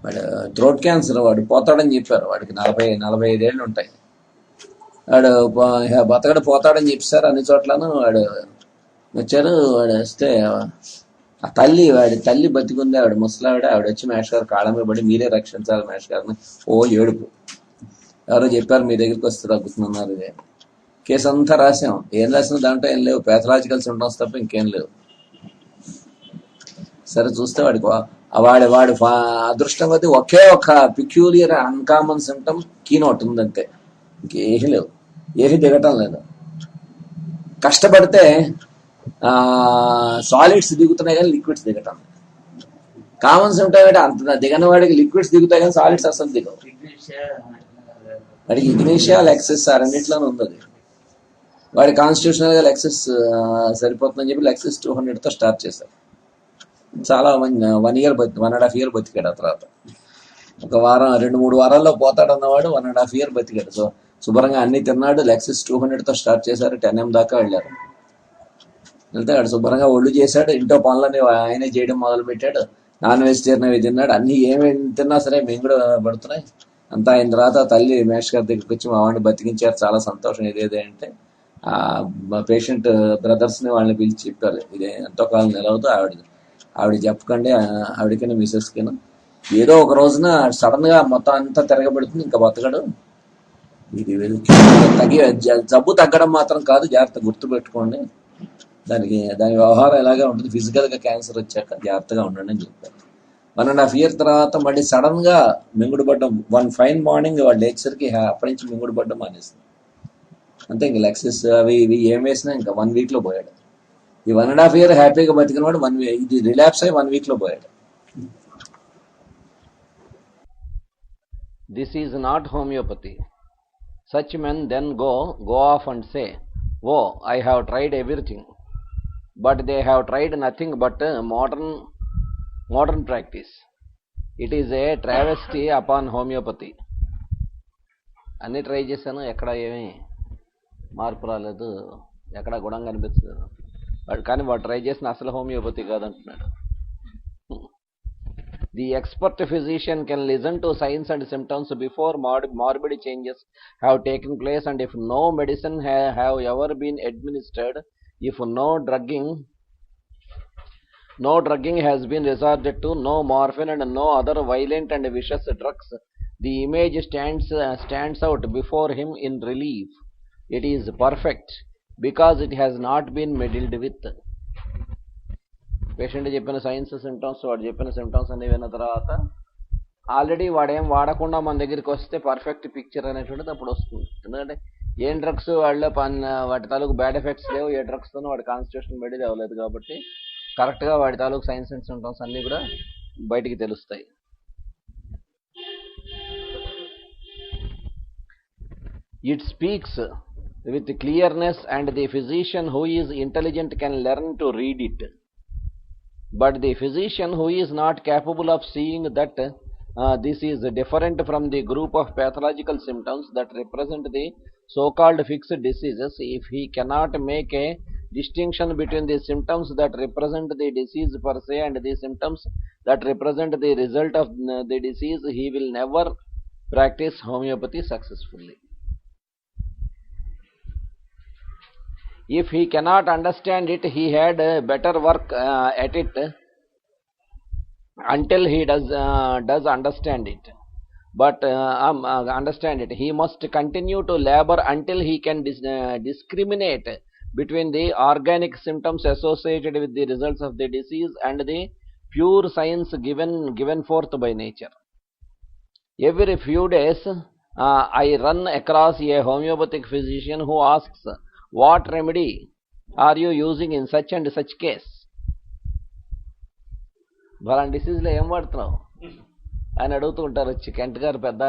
B: వాడు థ్రోట్ క్యాన్సర్, వాడు పోతాడని చెప్పారు. వాడికి 40-45 ఏళ్ళు ఉంటాయి. వాడు బతకడు పోతాడని చెప్పారు అన్ని చోట్లను. వాడు వచ్చారు. వాడు వస్తే వాడి తల్లి బతికుంది, ఆవిడ ముసలావిడ. ఆవిడ వచ్చి మేష్ గారు కాళ్ళ మీద పడి మీరే రక్షించాలి మేష్ గారిని. ఏడుపు. ఎవరో చెప్పారు మీ దగ్గరికి వస్తే తగ్గుతున్నారు. కేసు అంతా రాసాం. ఏం రాసిన దాంట్లో ఏం లేవు, ప్యాథలాజికల్ సింటమ్స్ తప్ప ఇంకేం లేవు. సరే చూస్తే వాడి అదృష్టం కొద్దీ ఒకే ఒక పిక్యూలియర్ అన్కామన్ సిమ్టమ్ కీనోట్ ఉందంటే, ఇంకేమీ లేవు, ఏమీ దిగటం లేదు. కష్టపడితే సాలిడ్స్ దిగుతున్నాయి కానీ లిక్విడ్స్ దిగటం. కామన్ సిమ్టమ్ అంటే అంత దిగని వాడికి లిక్విడ్స్ దిగుతాయి కానీ సాలిడ్స్ అసలు దిగవు. వాడికి ఇగ్నీషియా లెక్సెస్ రెండిట్లోనే ఉంది. వాడి కాన్స్టిట్యూషనల్ గా లెక్సెస్ సరిపోతుందని చెప్పి లెక్సెస్ 200తో స్టార్ట్ చేశారు. చాలా 1 year 1.5 year బతికాడు. ఆ తర్వాత ఒక వారం 2-3 వారాల్లో పోతాడు అన్నవాడు 1.5 year బతికాడు. సో శుభ్రంగా అన్ని తిన్నాడు. లెక్సెస్ 200తో స్టార్ట్ చేశారు. 10 AM దాకా వెళ్ళారు. వెళ్తే వాడు శుభ్రంగా ఒళ్ళు చేశాడు. ఇంట్లో పనులని ఆయనే చేయడం మొదలు పెట్టాడు. నాన్ వెజిటేరియన్ అవి తిన్నాడు. అన్ని ఏమేమి తిన్నా సరే మేము కూడా పడుతున్నాయి. అంతా అయిన తర్వాత తల్లి మేష్ గారి దగ్గరికి వచ్చి మా వాడిని బతికించారు, చాలా సంతోషం. ఇదేదే అంటే పేషెంట్ బ్రదర్స్ని వాళ్ళని పిలిచి చెప్పారు, ఇదే ఎంతో కాలం నిలవదు ఆవిడ చెప్పకండి, ఆవిడకైనా మిసెస్కినా ఏదో ఒక రోజున సడన్ గా మొత్తం అంతా తిరగబడుతుంది, ఇంకా బతకడు. ఇది జబ్బు తగ్గడం మాత్రం కాదు, జాగ్రత్త గుర్తుపెట్టుకోండి. దాని వ్యవహారం ఎలాగే ఉంటుంది. ఫిజికల్ గా క్యాన్సర్ వచ్చాక జాగ్రత్తగా ఉండండి అని చెప్పారు. 1.5 year తర్వాత మళ్ళీ సడన్ గా మింగుడు పడ్డం. వన్ ఫైన్ మార్నింగ్ వాళ్ళు లేచేసరికి అప్పటి నుంచి మింగుడు పడ్డం మానేస్తుంది. అంతే, ఇంక లెక్సెస్ అవి ఇవి ఏం వేసినా ఇంకా 1 week లో పోయాడు. ఈ 1.5 year హ్యాపీగా బతికిన వాడు ఇది రిలాప్స్ అయ్యి 1 week లో పోయాడు.
C: This is not homeopathy. Such men then go off and say, "Oh, I have tried everything." But they have tried nothing but modern practice. It is a travesty upon homeopathy. అన్ని try చేశాను, ఎక్కడ ఏమీ మార్పు రాలేదు, ఎక్కడ గుణంగా అనిపించలేదు. కానీ వాడు ట్రై చేసిన అసలు homeopathy కాదంటున్నాడు. The expert physician can listen to signs and symptoms before morbid changes have taken place, and if no medicine have ever been administered, if no drugging has been resorted to, no morphine and no other violent and vicious drugs, the image stands out before him in relief. It is perfect because it has not been meddled with. Patient చెప్పిన science symptoms, వాడు చెప్పిన symptoms అన్ని విన్న తర్వాత already వాడేం వాడకుండా మన దగ్గరికి వస్తే పర్ఫెక్ట్ పిక్చర్ అనేటువంటిది అప్పుడు వస్తుంది. ఎందుకంటే ఏం డ్రగ్స్ వాటి తాలూకు బ్యాడ్ ఎఫెక్ట్స్ లేవు, ఏ డ్రగ్స్తోనూ వాడి కాన్స్టిట్యూషన్ బయటికి అవ్వలేదు. కాబట్టి కరెక్ట్గా వాడి తాలూకు సైన్స్ అండ్ సిమ్టమ్స్ అన్నీ కూడా బయటికి తెలుస్తాయి. It speaks with clearness, and the physician who is intelligent can learn to read it. But the physician who is not capable of seeing that this is different from the group of pathological symptoms that represent the so-called fixed diseases, if he cannot make a distinction between the symptoms that represent the disease per se and the symptoms that represent the result of the disease, he will never practice homeopathy successfully. If he cannot understand it, he had better work at it until he does understand it. But understand it, he must continue to labor until he can discriminate between the organic symptoms associated with the results of the disease and the pure signs given forth by nature. Every few days I run across a homeopathic physician who asks, "What remedy are you using in such and such case?" బలాంటి డిసీజ్లో ఏం వాడుతున్నావు అని అడుగుతూ ఉంటారు వచ్చి. Kent గారు పెద్ద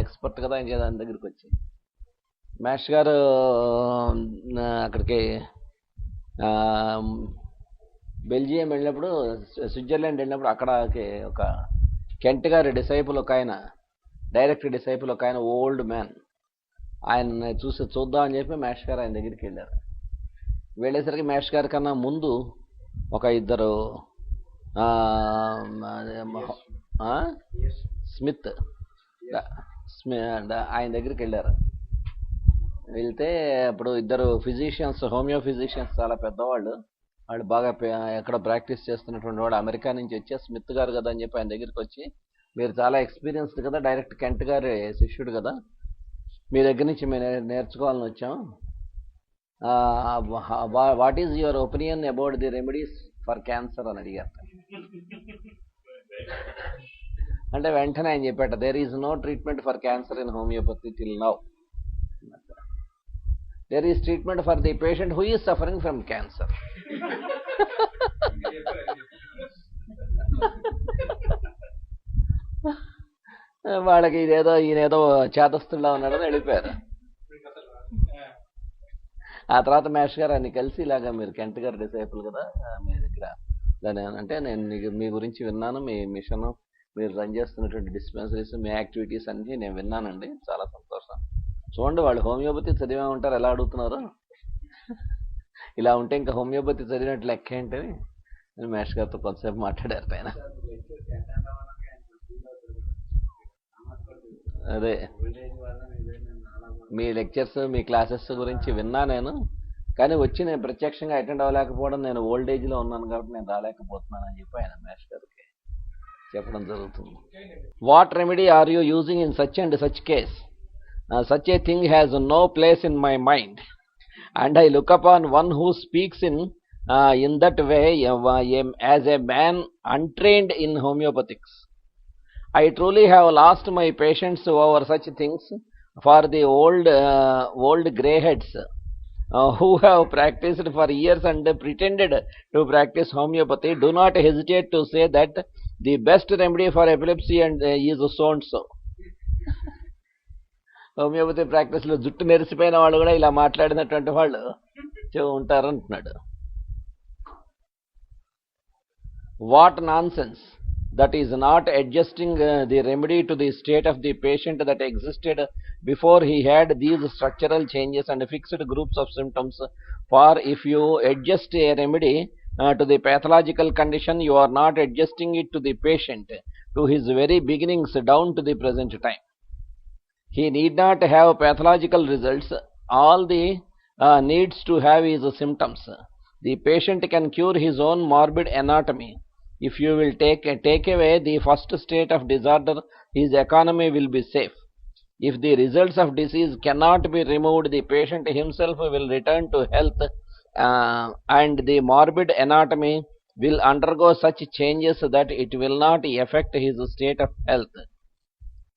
C: expert కదా ఆయన దాని దగ్గరికి వచ్చి. మేష్ గారు అక్కడికి బెల్జియం వెళ్ళినప్పుడు, స్విట్జర్లాండ్ వెళ్ళినప్పుడు అక్కడికి ఒక కెంట్ గారి డిసైపుల్ ఒక ఆయన, డైరెక్ట్ డిసైపుల్ ఒక ఆయన, ఓల్డ్ మ్యాన్, ఆయన చూద్దాం అని చెప్పి మేష్ గారు ఆయన దగ్గరికి వెళ్ళారు. వెళ్ళేసరికి మేష్ గారి కన్నా ముందు ఒక ఇద్దరు స్మిత్ ఆయన దగ్గరికి వెళ్ళారు. వెళ్తే అప్పుడు ఇద్దరు ఫిజిషియన్స్, హోమియో ఫిజిషియన్స్, చాలా పెద్దవాళ్ళు, వాళ్ళు బాగా ఎక్కడ ప్రాక్టీస్ చేస్తున్నటువంటి వాడు అమెరికా నుంచి వచ్చే స్మిత్ గారు కదా అని చెప్పి ఆయన దగ్గరికి వచ్చి, మీరు చాలా ఎక్స్పీరియన్స్డ్ కదా, డైరెక్ట్ కెంట్ గారి శిష్యుడు కదా, మీ దగ్గర నుంచి మేము నేర్చుకోవాలని వచ్చాం, what is your opinion about the remedies for cancer అని అడిగారు. అంటే వెంటనే ఆయన చెప్పాట, there is no treatment for cancer in homeopathy till now. There is treatment for the patient who is suffering from cancer. వాళ్ళకి ఈయనేదో చేతస్తులా ఉన్నాడని వెళ్ళిపోయారు. ఆ తర్వాత మేష్ గారు అన్ని కలిసి ఇలాగా మీరు కెంట్ గారు డిసైపుల్ కదా మీ దగ్గర దాని అంటే నేను మీ గురించి విన్నాను, మీ మిషన్ మీరు రన్ చేస్తున్నటువంటి డిస్పెన్సరీస్ మీ యాక్టివిటీస్ అన్నీ నేను విన్నానండి, చాలా సంతోషం. చూడండి వాళ్ళు హోమియోపతి చదివే ఉంటారు, ఎలా అడుగుతున్నారు. ఇలా ఉంటే ఇంకా హోమియోపతి చదివినట్టు లెక్క ఏంటని మేష్ గారితో కొంతసేపు మాట్లాడారు ఆయన. అదే మీ లెక్చర్స్ మీ క్లాసెస్ గురించి విన్నా నేను, కానీ వచ్చి నేను ప్రత్యక్షంగా అటెండ్ అవ్వలేకపోవడం, నేను ఓల్డ్ ఏజ్లో ఉన్నాను కాబట్టి నేను రాలేకపోతున్నాను అని చెప్పి ఆయన మేష్ గారికి చెప్పడం జరుగుతుంది. What remedy are you using in such and such case? Such a thing has no place in my mind and I look upon one who speaks in that way as a man untrained in homeopathics. I truly have lost my patience over such things, for the old grey heads who have practiced for years and pretended to practice homeopathy do not hesitate to say that the best remedy for epilepsy is so and so. Homeopathy ప్రాక్టీస్లో జుట్టు నెరిసిపోయిన వాళ్ళు కూడా ఇలా మాట్లాడినటువంటి వాళ్ళు ఉంటారు అంటున్నాడు. What nonsense! That is not adjusting the remedy to the state of the patient that existed before he had these structural changes and fixed groups of symptoms. For if you adjust a remedy to the pathological condition, you are not adjusting it to the patient, to his very beginnings down to the present time. He need not have pathological results. All the needs to have is symptoms. The patient can cure his own morbid anatomy. If you will take away the first state of disorder, his economy will be safe. If the results of disease cannot be removed, the patient himself will return to health, and the morbid anatomy will undergo such changes that it will not affect his state of health.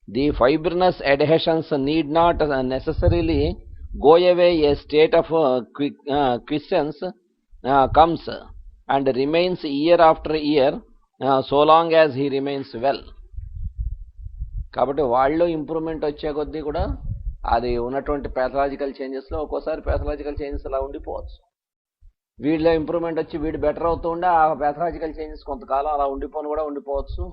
C: The fibrinous adhesions need not necessarily go away. A state of quiescence comes and remains year after year, so long as he remains well. కాబట్టి వాళ్ళు improvement వచ్చే కొద్దీ కూడా అది ఉన్నటువంటి pathological చేంజెస్లో ఒక్కోసారి pathological changes అలా ఉండిపోవచ్చు. వీడిలో improvement వచ్చి వీడు బెటర్ అవుతూ ఉండే ఆ ప్యాథలాజికల్ చేంజెస్ కొంతకాలం అలా ఉండిపోవచ్చు.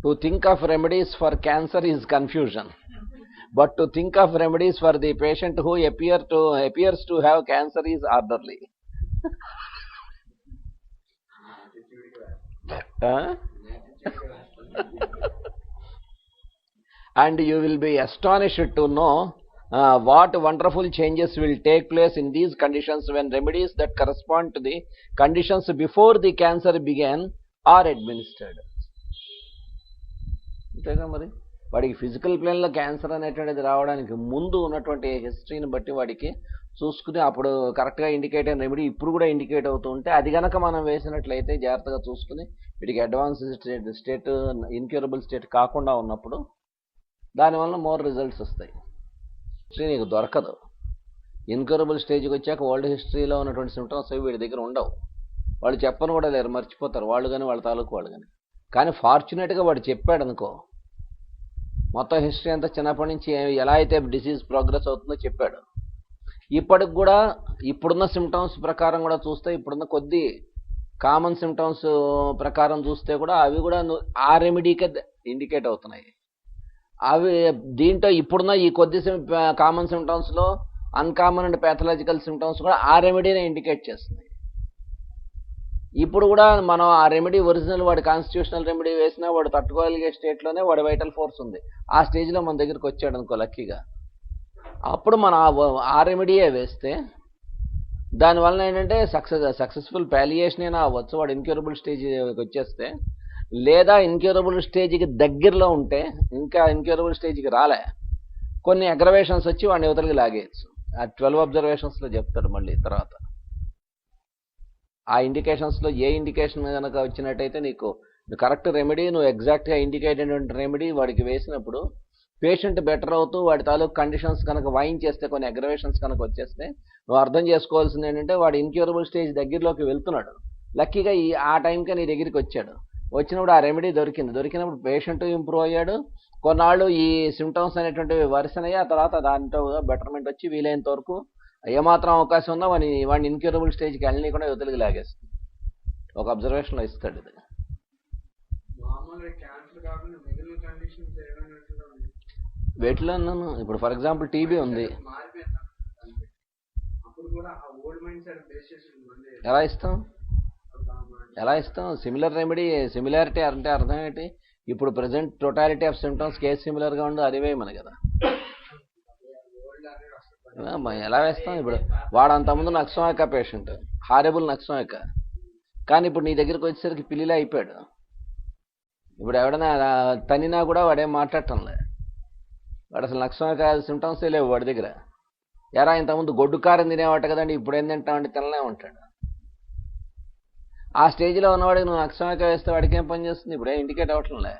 C: To think of remedies for cancer is confusion, but to think of remedies for the patient who appears to have cancer is orderly. And you will be astonished to know what wonderful changes will take place in these conditions when remedies that correspond to the conditions before the cancer began are administered. అంతేగా మరి వాడికి physical ప్లేన్లో cancer అనేటువంటిది రావడానికి ముందు ఉన్నటువంటి హిస్టరీని బట్టి వాడికి చూసుకుని అప్పుడు కరెక్ట్గా ఇండికేట్ అయిన రెమెడీ ఇప్పుడు కూడా ఇండికేట్ అవుతూ ఉంటే అది కనుక మనం వేసినట్లయితే జాగ్రత్తగా చూసుకుని వీటికి అడ్వాన్స్ స్టేట్ ఇన్క్యూరబుల్ స్టేట్ కాకుండా ఉన్నప్పుడు దానివల్ల మోర్ రిజల్ట్స్ వస్తాయి. హిస్టరీ నీకు దొరకదు. ఇన్క్యూరబుల్ స్టేజ్కి వచ్చాక ఓల్డ్ హిస్టరీలో ఉన్నటువంటి సిమ్టమ్స్ వీడి దగ్గర ఉండవు. వాళ్ళు చెప్పని కూడా లేరు, మర్చిపోతారు వాళ్ళు కానీ వాళ్ళ తాలూకు వాళ్ళు కానీ. కానీ ఫార్చునేట్గా వాడు చెప్పాడు అనుకో, మొత్తం హిస్టరీ అంతా చిన్నప్పటి నుంచి ఎలా అయితే డిసీజ్ ప్రోగ్రెస్ అవుతుందో చెప్పాడు. ఇప్పటికి కూడా ఇప్పుడున్న సిమ్టమ్స్ ప్రకారం కూడా చూస్తే, ఇప్పుడున్న కొద్ది కామన్ సిమ్టమ్స్ ప్రకారం చూస్తే కూడా అవి కూడా ఆ రెమెడీకే ఇండికేట్ అవుతున్నాయి. అవి దీంట్లో ఇప్పుడున్న ఈ కొద్ది కామన్ సిమ్టమ్స్లో అన్కామన్ అండ్ ప్యాథలాజికల్ సిమ్టమ్స్ కూడా ఆ రెమెడీనే ఇండికేట్ చేస్తున్నాయి. ఇప్పుడు కూడా మనం ఆ రెమెడీ ఒరిజినల్ వాడి కాన్స్టిట్యూషనల్ రెమెడీ వేసినా వాడు తట్టుకోగలిగే స్టేట్లోనే వాడి వైటల్ ఫోర్స్ ఉంది. ఆ స్టేజ్లో మన దగ్గరికి వచ్చాడు అనుకో లక్కీగా, అప్పుడు మనం ఆ రెమెడీయే వేస్తే దానివల్ల ఏంటంటే సక్సెస్ఫుల్ ప్యాలియేషన్ అయినా అవ్వచ్చు, వాడు ఇన్క్యూరబుల్ స్టేజ్కి వచ్చేస్తే. లేదా ఇన్క్యూరబుల్ స్టేజ్కి దగ్గరలో ఉంటే, ఇంకా ఇన్క్యూరబుల్ స్టేజ్కి రాలే, కొన్ని అగ్రవేషన్స్ వచ్చి వాడిని యువతలకి లాగేయచ్చు. ఆ 12 అబ్జర్వేషన్స్లో చెప్తాడు మళ్ళీ తర్వాత. ఆ ఇండికేషన్స్లో ఏ ఇండికేషన్ కనుక వచ్చినట్టయితే నీకు కరెక్ట్ రెమెడీ, నువ్వు ఎగ్జాక్ట్గా ఇండికేట్ అయినటువంటి రెమెడీ వాడికి వేసినప్పుడు పేషెంట్ బెటర్ అవుతూ వాడి తాలూకు కండిషన్స్ కనుక వాయించేస్తే, కొన్ని అగ్రవేషన్స్ కనుక వచ్చేస్తే, నువ్వు అర్థం చేసుకోవాల్సింది ఏంటంటే వాడు ఇన్క్యూరబుల్ స్టేజ్ దగ్గరలోకి వెళ్తున్నాడు. లక్కీగా ఆ టైంకే నీ దగ్గరికి వచ్చాడు. వచ్చినప్పుడు ఆ రెమెడీ దొరికినప్పుడు పేషెంట్ ఇంప్రూవ్ అయ్యాడు. కొన్నాళ్ళు ఈ సిమ్టమ్స్ అనేటువంటివి వరుసనయ్యి ఆ తర్వాత దాంట్లో బెటర్మెంట్ వచ్చి వీలైనంత వరకు ఏమాత్రం అవకాశం ఉందో వాడిని ఇన్క్యూరబుల్ స్టేజ్కి వెళ్ళని కూడా యువతలకి లాగేస్తుంది. ఒక అబ్జర్వేషన్లో ఇస్తాడు ఇది. వేటిలో అన్నాను ఇప్పుడు ఫర్ ఎగ్జాంపుల్ టీబీ ఉంది, ఎలా ఇస్తాం సిమిలర్ రెమెడీ? సిమిలారిటీ అంటే అర్థం ఏంటి? ఇప్పుడు present totality of symptoms case సిమిలర్గా ఉండదు, అది వేయమని కదా. ఎలా వేస్తాం? ఇప్పుడు వాడు అంతకుముందు నక్సోయక పేషెంట్, హారెబుల్ నక్సోయక, కానీ ఇప్పుడు నీ దగ్గరికి వచ్చేసరికి పిల్లిలా అయిపోయాడు. ఇప్పుడు ఎవడైనా తనినా కూడా వాడేం మాట్లాడటంలే, వాడు అసలు నక్సోయక సిమ్టమ్సే లేవు వాడి దగ్గర. ఎరా ఇంతకుముందు గొడ్డు కారం తినేవాట కదండి, ఇప్పుడు ఏం తింటామంటే తినలే ఉంటాడు. ఆ స్టేజ్లో ఉన్నవాడికి నువ్వు నక్సోయక వేస్తే వాడికి ఏం పని చేస్తుంది? ఇప్పుడు ఏం ఇండికేట్ అవ్వట్లే.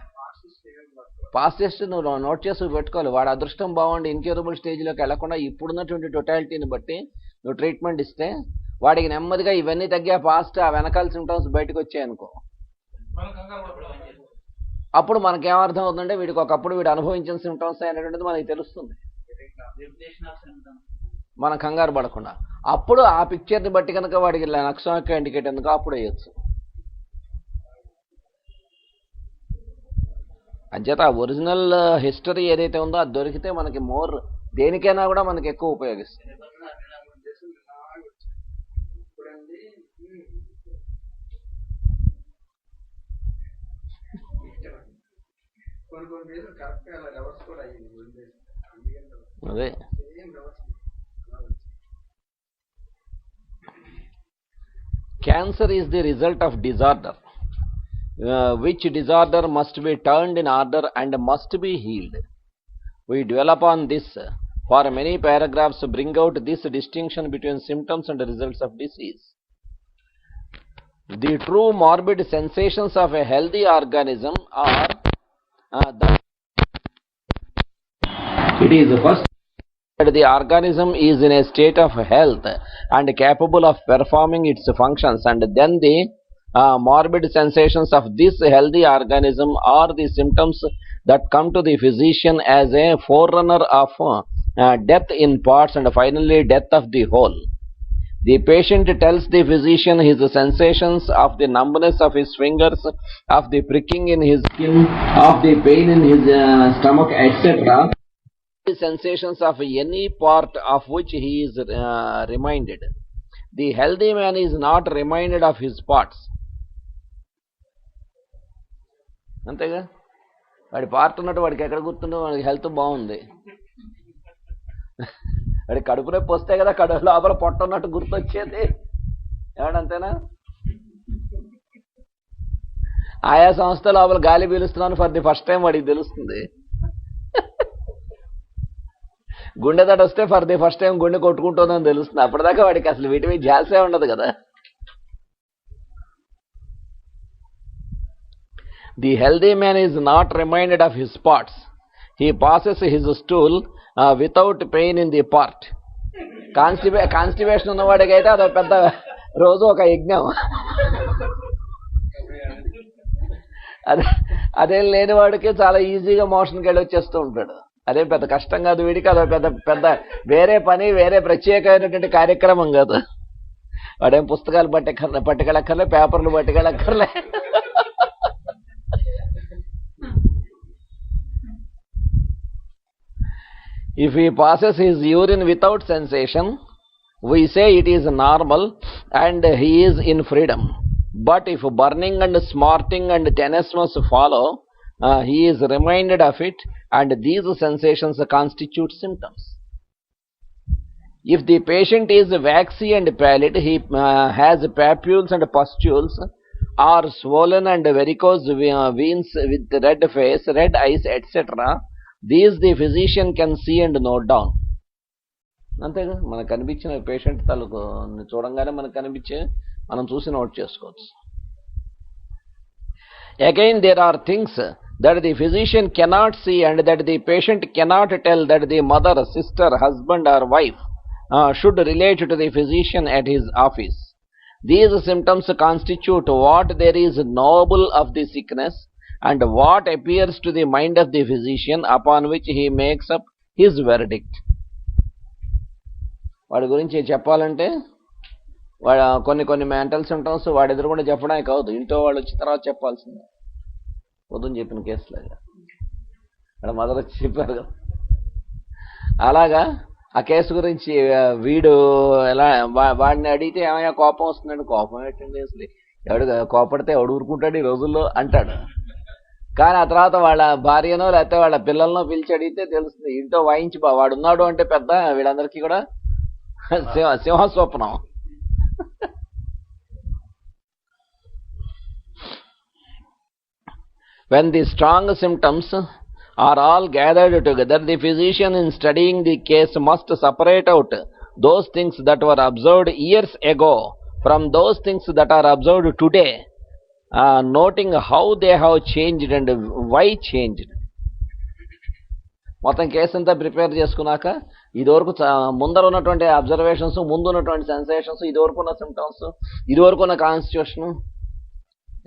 C: పాస్ట్ టెస్ట్ నువ్వు నోట్ చేసి పెట్టుకోవాలి. వాడు అదృష్టం బాగుండి ఇన్క్యూరబుల్ స్టేజ్లోకి వెళ్లకుండా ఇప్పుడున్నటువంటి టోటాలిటీని బట్టి నువ్వు ట్రీట్మెంట్ ఇస్తే వాడికి నెమ్మదిగా ఇవన్నీ తగ్గా పాస్ట్ ఆ వెనకాల సిమ్టమ్స్ బయటకు వచ్చాయనుకో, అప్పుడు మనకేమర్థం అవుతుందంటే వీడికి ఒకప్పుడు వీడు అనుభవించిన సిమ్టమ్స్ అనేటువంటిది మనకి తెలుస్తుంది. మనం కంగారు పడకుండా అప్పుడు ఆ పిక్చర్ని బట్టి కనుక వాడికి నక్సోయక ఇండికేట్ ఎందుకు అప్పుడు వేయచ్చు. అంచేత ఆ ఒరిజినల్ హిస్టరీ ఏదైతే ఉందో అది దొరికితే మనకి మోర్ దేనికైనా కూడా మనకి ఎక్కువ ఉపయోగిస్తుంది. అదే cancer is the result of disorder, which disorder must be turned in order and must be healed. We dwell upon this for many paragraphs to bring out this distinction between symptoms and results of disease. The true morbid sensations of a healthy organism are that it is first that the organism is in a state of health and capable of performing its functions, and then the morbid sensations of this healthy organism are the symptoms that come to the physician as a forerunner of death in parts and finally death of the whole. The patient tells the physician his sensations of the numbness of his fingers, of the pricking in his skin, of the pain in his stomach, etc. The sensations of any part of which he is reminded. The healthy man is not reminded of his parts. అంతేగా, వాడి part ఉన్నట్టు వాడికి ఎక్కడ గుర్తుండో, వాడికి health బాగుంది, వాడి కడుపు నొప్పి వస్తే కదా కడుపు లోపల పొట్ట ఉన్నట్టు గుర్తొచ్చేది. ఎవడంతేనా? ఆయా సంస్థ లోపల గాలి పీలుస్తున్నాను ఫర్ ది ఫస్ట్ టైం వాడికి తెలుస్తుంది. గుండె దడ వస్తే ఫర్ ది ఫస్ట్ టైం గుండె కొట్టుకుంటుందని తెలుస్తుంది. అప్పటిదాకా వాడికి అసలు వీటి మీద ధ్యాసే ఉండదు కదా. The healthy man is not reminded of his parts. He passes his stool without pain in the part. Constipation ఉన్నవాడికి అయితే అదొక పెద్ద రోజు ఒక యజ్ఞం. అదేం లేని వాడికి చాలా ఈజీగా మోషన్కి వెళ్ళి వచ్చేస్తూ ఉంటాడు. అదేం పెద్ద కష్టం కాదు వీడికి, అదొక పెద్ద వేరే పని, వేరే ప్రత్యేకమైనటువంటి కార్యక్రమం కాదు. వాడేం పుస్తకాలు పట్టుకెళ్ళక్కర్లే, పేపర్లు పట్టుకెళ్ళక్కర్లే. If he passes his urine without sensation, we say it is normal and he is in freedom. But if burning and smarting and tenesmus follow, he is reminded of it, and these sensations constitute symptoms. If the patient is waxy and pallid, he has papules and pustules, or swollen and varicose veins with red face, red eyes, etc., These the physician can see and note down. అంతేగా మనకు కనిపించిన patient తాలూకు చూడంగానే మనకు కనిపించే మనం చూసి note చేసుకోవచ్చు. Again, there are things that the physician cannot see and that the patient cannot tell that the mother, sister, husband or wife should relate to the physician at his office. These symptoms constitute what there is knowable of the sickness and what appears to the mind of the physician upon which he makes up his verdict. వాడి గురించి చెప్పాలంటే వాడు కొన్ని mental symptoms వాడి ఎదురుకుండా చెప్పడానికి కావద్దు, ఇంట్లో వాళ్ళు వచ్చిన తర్వాత చెప్పాల్సిందే. పొద్దున్న చెప్పిన కేసులాగా ఇక్కడ మదర్ వచ్చి చెప్పారు కదా, అలాగా ఆ కేసు గురించి వీడు ఎలా వాడిని అడిగితే ఏమయ్యా కోపం వస్తుందండి, కోపం ఏంటండి అసలు ఎవడు కోపడితే ఎవడు ఊరుకుంటాడు ఈ రోజుల్లో అంటాడు. కానీ ఆ తర్వాత వాళ్ళ భార్యనో లేకపోతే వాళ్ళ పిల్లలనో పిలిచి అడిగితే తెలుస్తుంది, ఇంట్లో వాయించి వాడున్నాడు అంటే పెద్ద వీళ్ళందరికీ కూడా సింహస్వప్నం. When the strong symptoms are all gathered together, the physician in studying the case must separate out those things that were observed years ago from those things that are observed today, noting how they have changed and why changed. మొత్తం case అంతా prepare చేసుకున్నాక ఇదివరకు ముందర ఉన్నటువంటి observations, ముందు ఉన్నటువంటి sensations, ఇదివరకు ఉన్న సిమ్టమ్స్, ఇదివరకు ఉన్న కాన్స్టిట్యూషన్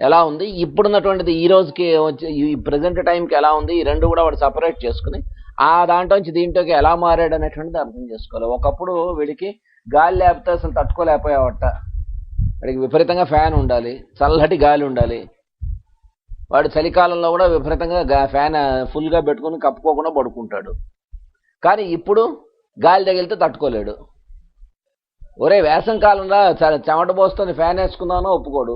C: ఎలా ఉంది, ఇప్పుడున్నటువంటిది ఈ రోజుకి ఈ ప్రజెంట్ టైంకి ఎలా ఉంది, ఈ రెండు కూడా వాడు సపరేట్ చేసుకుని ఆ దాంట్లోంచి దీంట్లోకి ఎలా మారాడు అనేటువంటిది అర్థం చేసుకోవాలి. ఒకప్పుడు వీడికి గాలి లేకపోతే అసలు తట్టుకోలేకపోయావట, వాడికి విపరీతంగా ఫ్యాన్ ఉండాలి, చల్లటి గాలి ఉండాలి, వాడు చలికాలంలో కూడా విపరీతంగా ఫ్యాన్ ఫుల్గా పెట్టుకుని కప్పుకోకుండా పడుకుంటాడు. కానీ ఇప్పుడు గాలి తగిలితే తట్టుకోలేడు. ఒరే వేసం కాలంలో చెమట పోస్తుంది ఫ్యాన్ వేసుకుందానో ఒప్పుకోడు,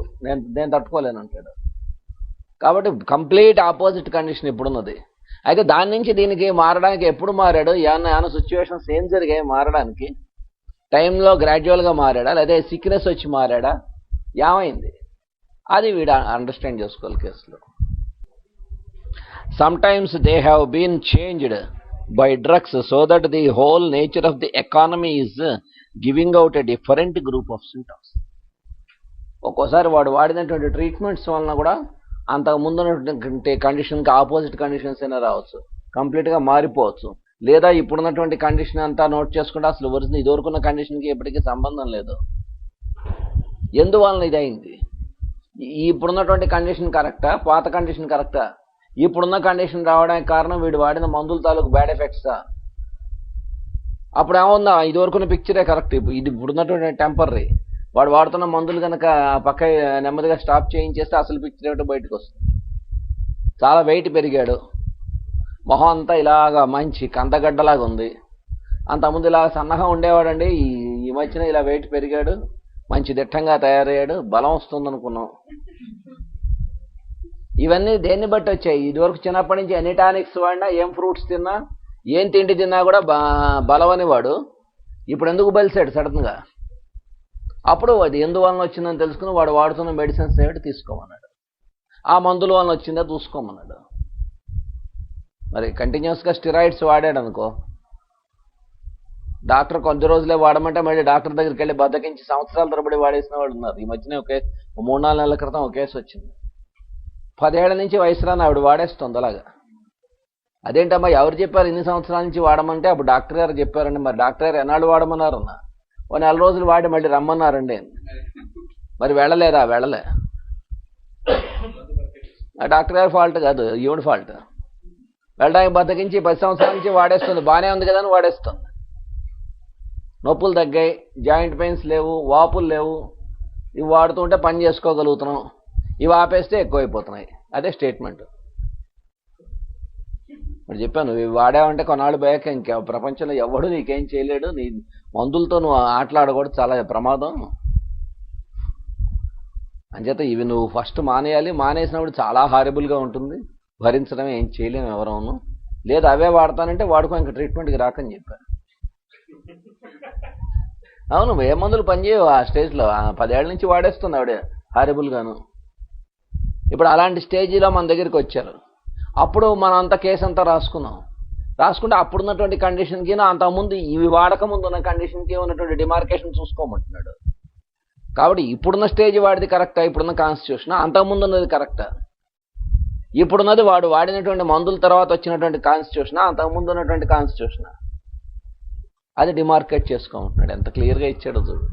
C: నేను తట్టుకోలేను అంటాడు. కాబట్టి కంప్లీట్ ఆపోజిట్ కండిషన్ ఇప్పుడున్నది. అయితే దాని నుంచి దీనికి మారడానికి ఎప్పుడు మారాడు, ఏమన్నా సిచ్యువేషన్స్ ఏం జరిగాయి మారడానికి, టైంలో గ్రాడ్యువల్గా మారాడా లేదా సిక్నెస్ వచ్చి మారాడా, ఏమైంది, అది వీడు అండర్స్టాండ్ చేసుకోవాలి కేసులో. Sometimes they have been changed by drugs so that the whole nature of the economy is giving out a different group of symptoms. ఒక్కోసారి వాడు వాడినటువంటి ట్రీట్మెంట్స్ వలన కూడా అంతకు ముందున్నటువంటి కండిషన్కి ఆపోజిట్ కండిషన్స్ అయినా రావచ్చు, కంప్లీట్గా మారిపోవచ్చు. లేదా ఇప్పుడున్నటువంటి కండిషన్ అంతా నోట్ చేసుకుంటే అసలు ఒరిజినల్ ఇదివరకున్న కండిషన్కి ఎప్పటికీ సంబంధం లేదు. ఎందువలన ఇది అయింది, ఇప్పుడున్నటువంటి కండిషన్ కరెక్టా, పాత కండిషన్ కరెక్టా, ఇప్పుడున్న కండిషన్ రావడానికి కారణం వీడు వాడిన మందుల తాలూకు బ్యాడ్ ఎఫెక్ట్సా, అప్పుడు ఏమన్నా ఇదివరకున్న పిక్చరే కరెక్ట్, ఇది ఇప్పుడున్నటువంటి టెంపరీ, వాడు వాడుతున్న మందులు కనుక పక్క నెమ్మదిగా స్టాప్ చేయించేస్తే అసలు పిక్చర్ ఏమిటో బయటకు వస్తుంది. చాలా వెయిట్ పెరిగాడు, మొహం అంతా ఇలాగా మంచి కందగడ్డలాగా ఉంది, అంతకుముందు ఇలా సన్నగా ఉండేవాడండి, ఈ మధ్యన ఇలా వెయిట్ పెరిగాడు, మంచి దిట్టంగా తయారయ్యాడు, బలం వస్తుంది అనుకున్నాం. ఇవన్నీ దేన్ని బట్టి వచ్చాయి, ఇదివరకు చిన్నప్పటి నుంచి ఎన్ని టానిక్స్ వాడినా, ఏం ఫ్రూట్స్ తిన్నా, ఏం తిండి తిన్నా కూడా బలం అనేవాడు, ఇప్పుడు ఎందుకు బలిసాడు సడన్గా, అప్పుడు అది ఎందువలన వచ్చిందని తెలుసుకుని వాడు వాడుతున్న మెడిసిన్స్ ఏమిటి తీసుకోమన్నాడు, ఆ మందుల వలన వచ్చిందా చూసుకోమన్నాడు. మరి కంటిన్యూస్గా స్టిరాయిడ్స్ వాడాడు అనుకో, డాక్టర్ కొద్ది రోజులే వాడమంటే మళ్ళీ డాక్టర్ దగ్గరికి వెళ్ళి బద్దకించి సంవత్సరాల తరబడి వాడేసిన వాళ్ళు ఉన్నారు. ఈ మధ్యనే 3-4 నెలల క్రితం ఒక కేసు వచ్చింది, 10 ఏళ్ల నుంచి వయసు రాని ఆవిడ వాడేస్తుంది అలాగా. అదేంటమ్మా ఎవరు చెప్పారు ఇన్ని సంవత్సరాల నుంచి వాడమంటే, అప్పుడు డాక్టర్ గారు చెప్పారండి. మరి డాక్టర్ గారు ఎన్నాళ్ళు వాడమన్నారు అన్న, ఓ 4 రోజులు వాడి మళ్ళీ రమ్మన్నారండి. మరి వెళ్ళలేదా, వెళ్ళలే, ఆ డాక్టర్ గారి ఫాల్ట్ కాదు, ఈవిడ ఫాల్ట్. వెళ్ళడానికి బద్దకించి 10 సంవత్సరాల నుంచి వాడేస్తుంది, బాగానే ఉంది కదా అని వాడేస్తుంది. నొప్పులు తగ్గాయి, జాయింట్ పెయిన్స్ లేవు, వాపులు లేవు, ఇవి వాడుతుంటే పని చేసుకోగలుగుతున్నాం, ఇవి ఆపేస్తే ఎక్కువైపోతున్నాయి. అదే స్టేట్మెంట్. మరి చెప్పాను, ఇవి వాడావంటే కొన్నాళ్ళు పోయాక ఇంకా ప్రపంచంలో ఎవడు నీకేం చేయలేడు, నీ మందులతో నువ్వు ఆటలాడకూడదు, చాలా ప్రమాదం. అంచేత ఇవి నువ్వు ఫస్ట్ మానేయాలి. మానేసినప్పుడు చాలా హారిబుల్గా ఉంటుంది, భరించడం ఏం చేయలేము ఎవరూను. లేదు అవే వాడతానంటే వాడుకో, ఇంకా ట్రీట్మెంట్కి రాకని చెప్పాను. అవును, ఏ మందులు పనిచేయవు ఆ స్టేజ్లో. 10 ఏళ్ల నుంచి వాడేస్తుంది ఆవిడ హారిబుల్గాను. ఇప్పుడు అలాంటి స్టేజీలో మన దగ్గరికి వచ్చారు, అప్పుడు మనం అంతా కేసు అంతా రాసుకున్నాం. రాసుకుంటే అప్పుడున్నటువంటి కండిషన్కి అంతకుముందు ఇవి వాడకముందు ఉన్న కండిషన్కి ఉన్నటువంటి డిమార్కేషన్ చూసుకోమంటున్నాడు. కాబట్టి ఇప్పుడున్న స్టేజ్ వాడిది కరెక్టా, ఇప్పుడున్న కాన్స్టిట్యూషన్, అంతకుముందు ఉన్నది కరెక్టా, ఇప్పుడున్నది వాడు వాడినటువంటి మందుల తర్వాత వచ్చినటువంటి కాన్స్టిట్యూషన్, అంతకుముందు ఉన్నటువంటి కాన్స్టిట్యూషన్, అది డిమార్కేట్ చేసుకోమంటున్నాడు. ఎంత క్లియర్గా ఇచ్చాడు చూడు.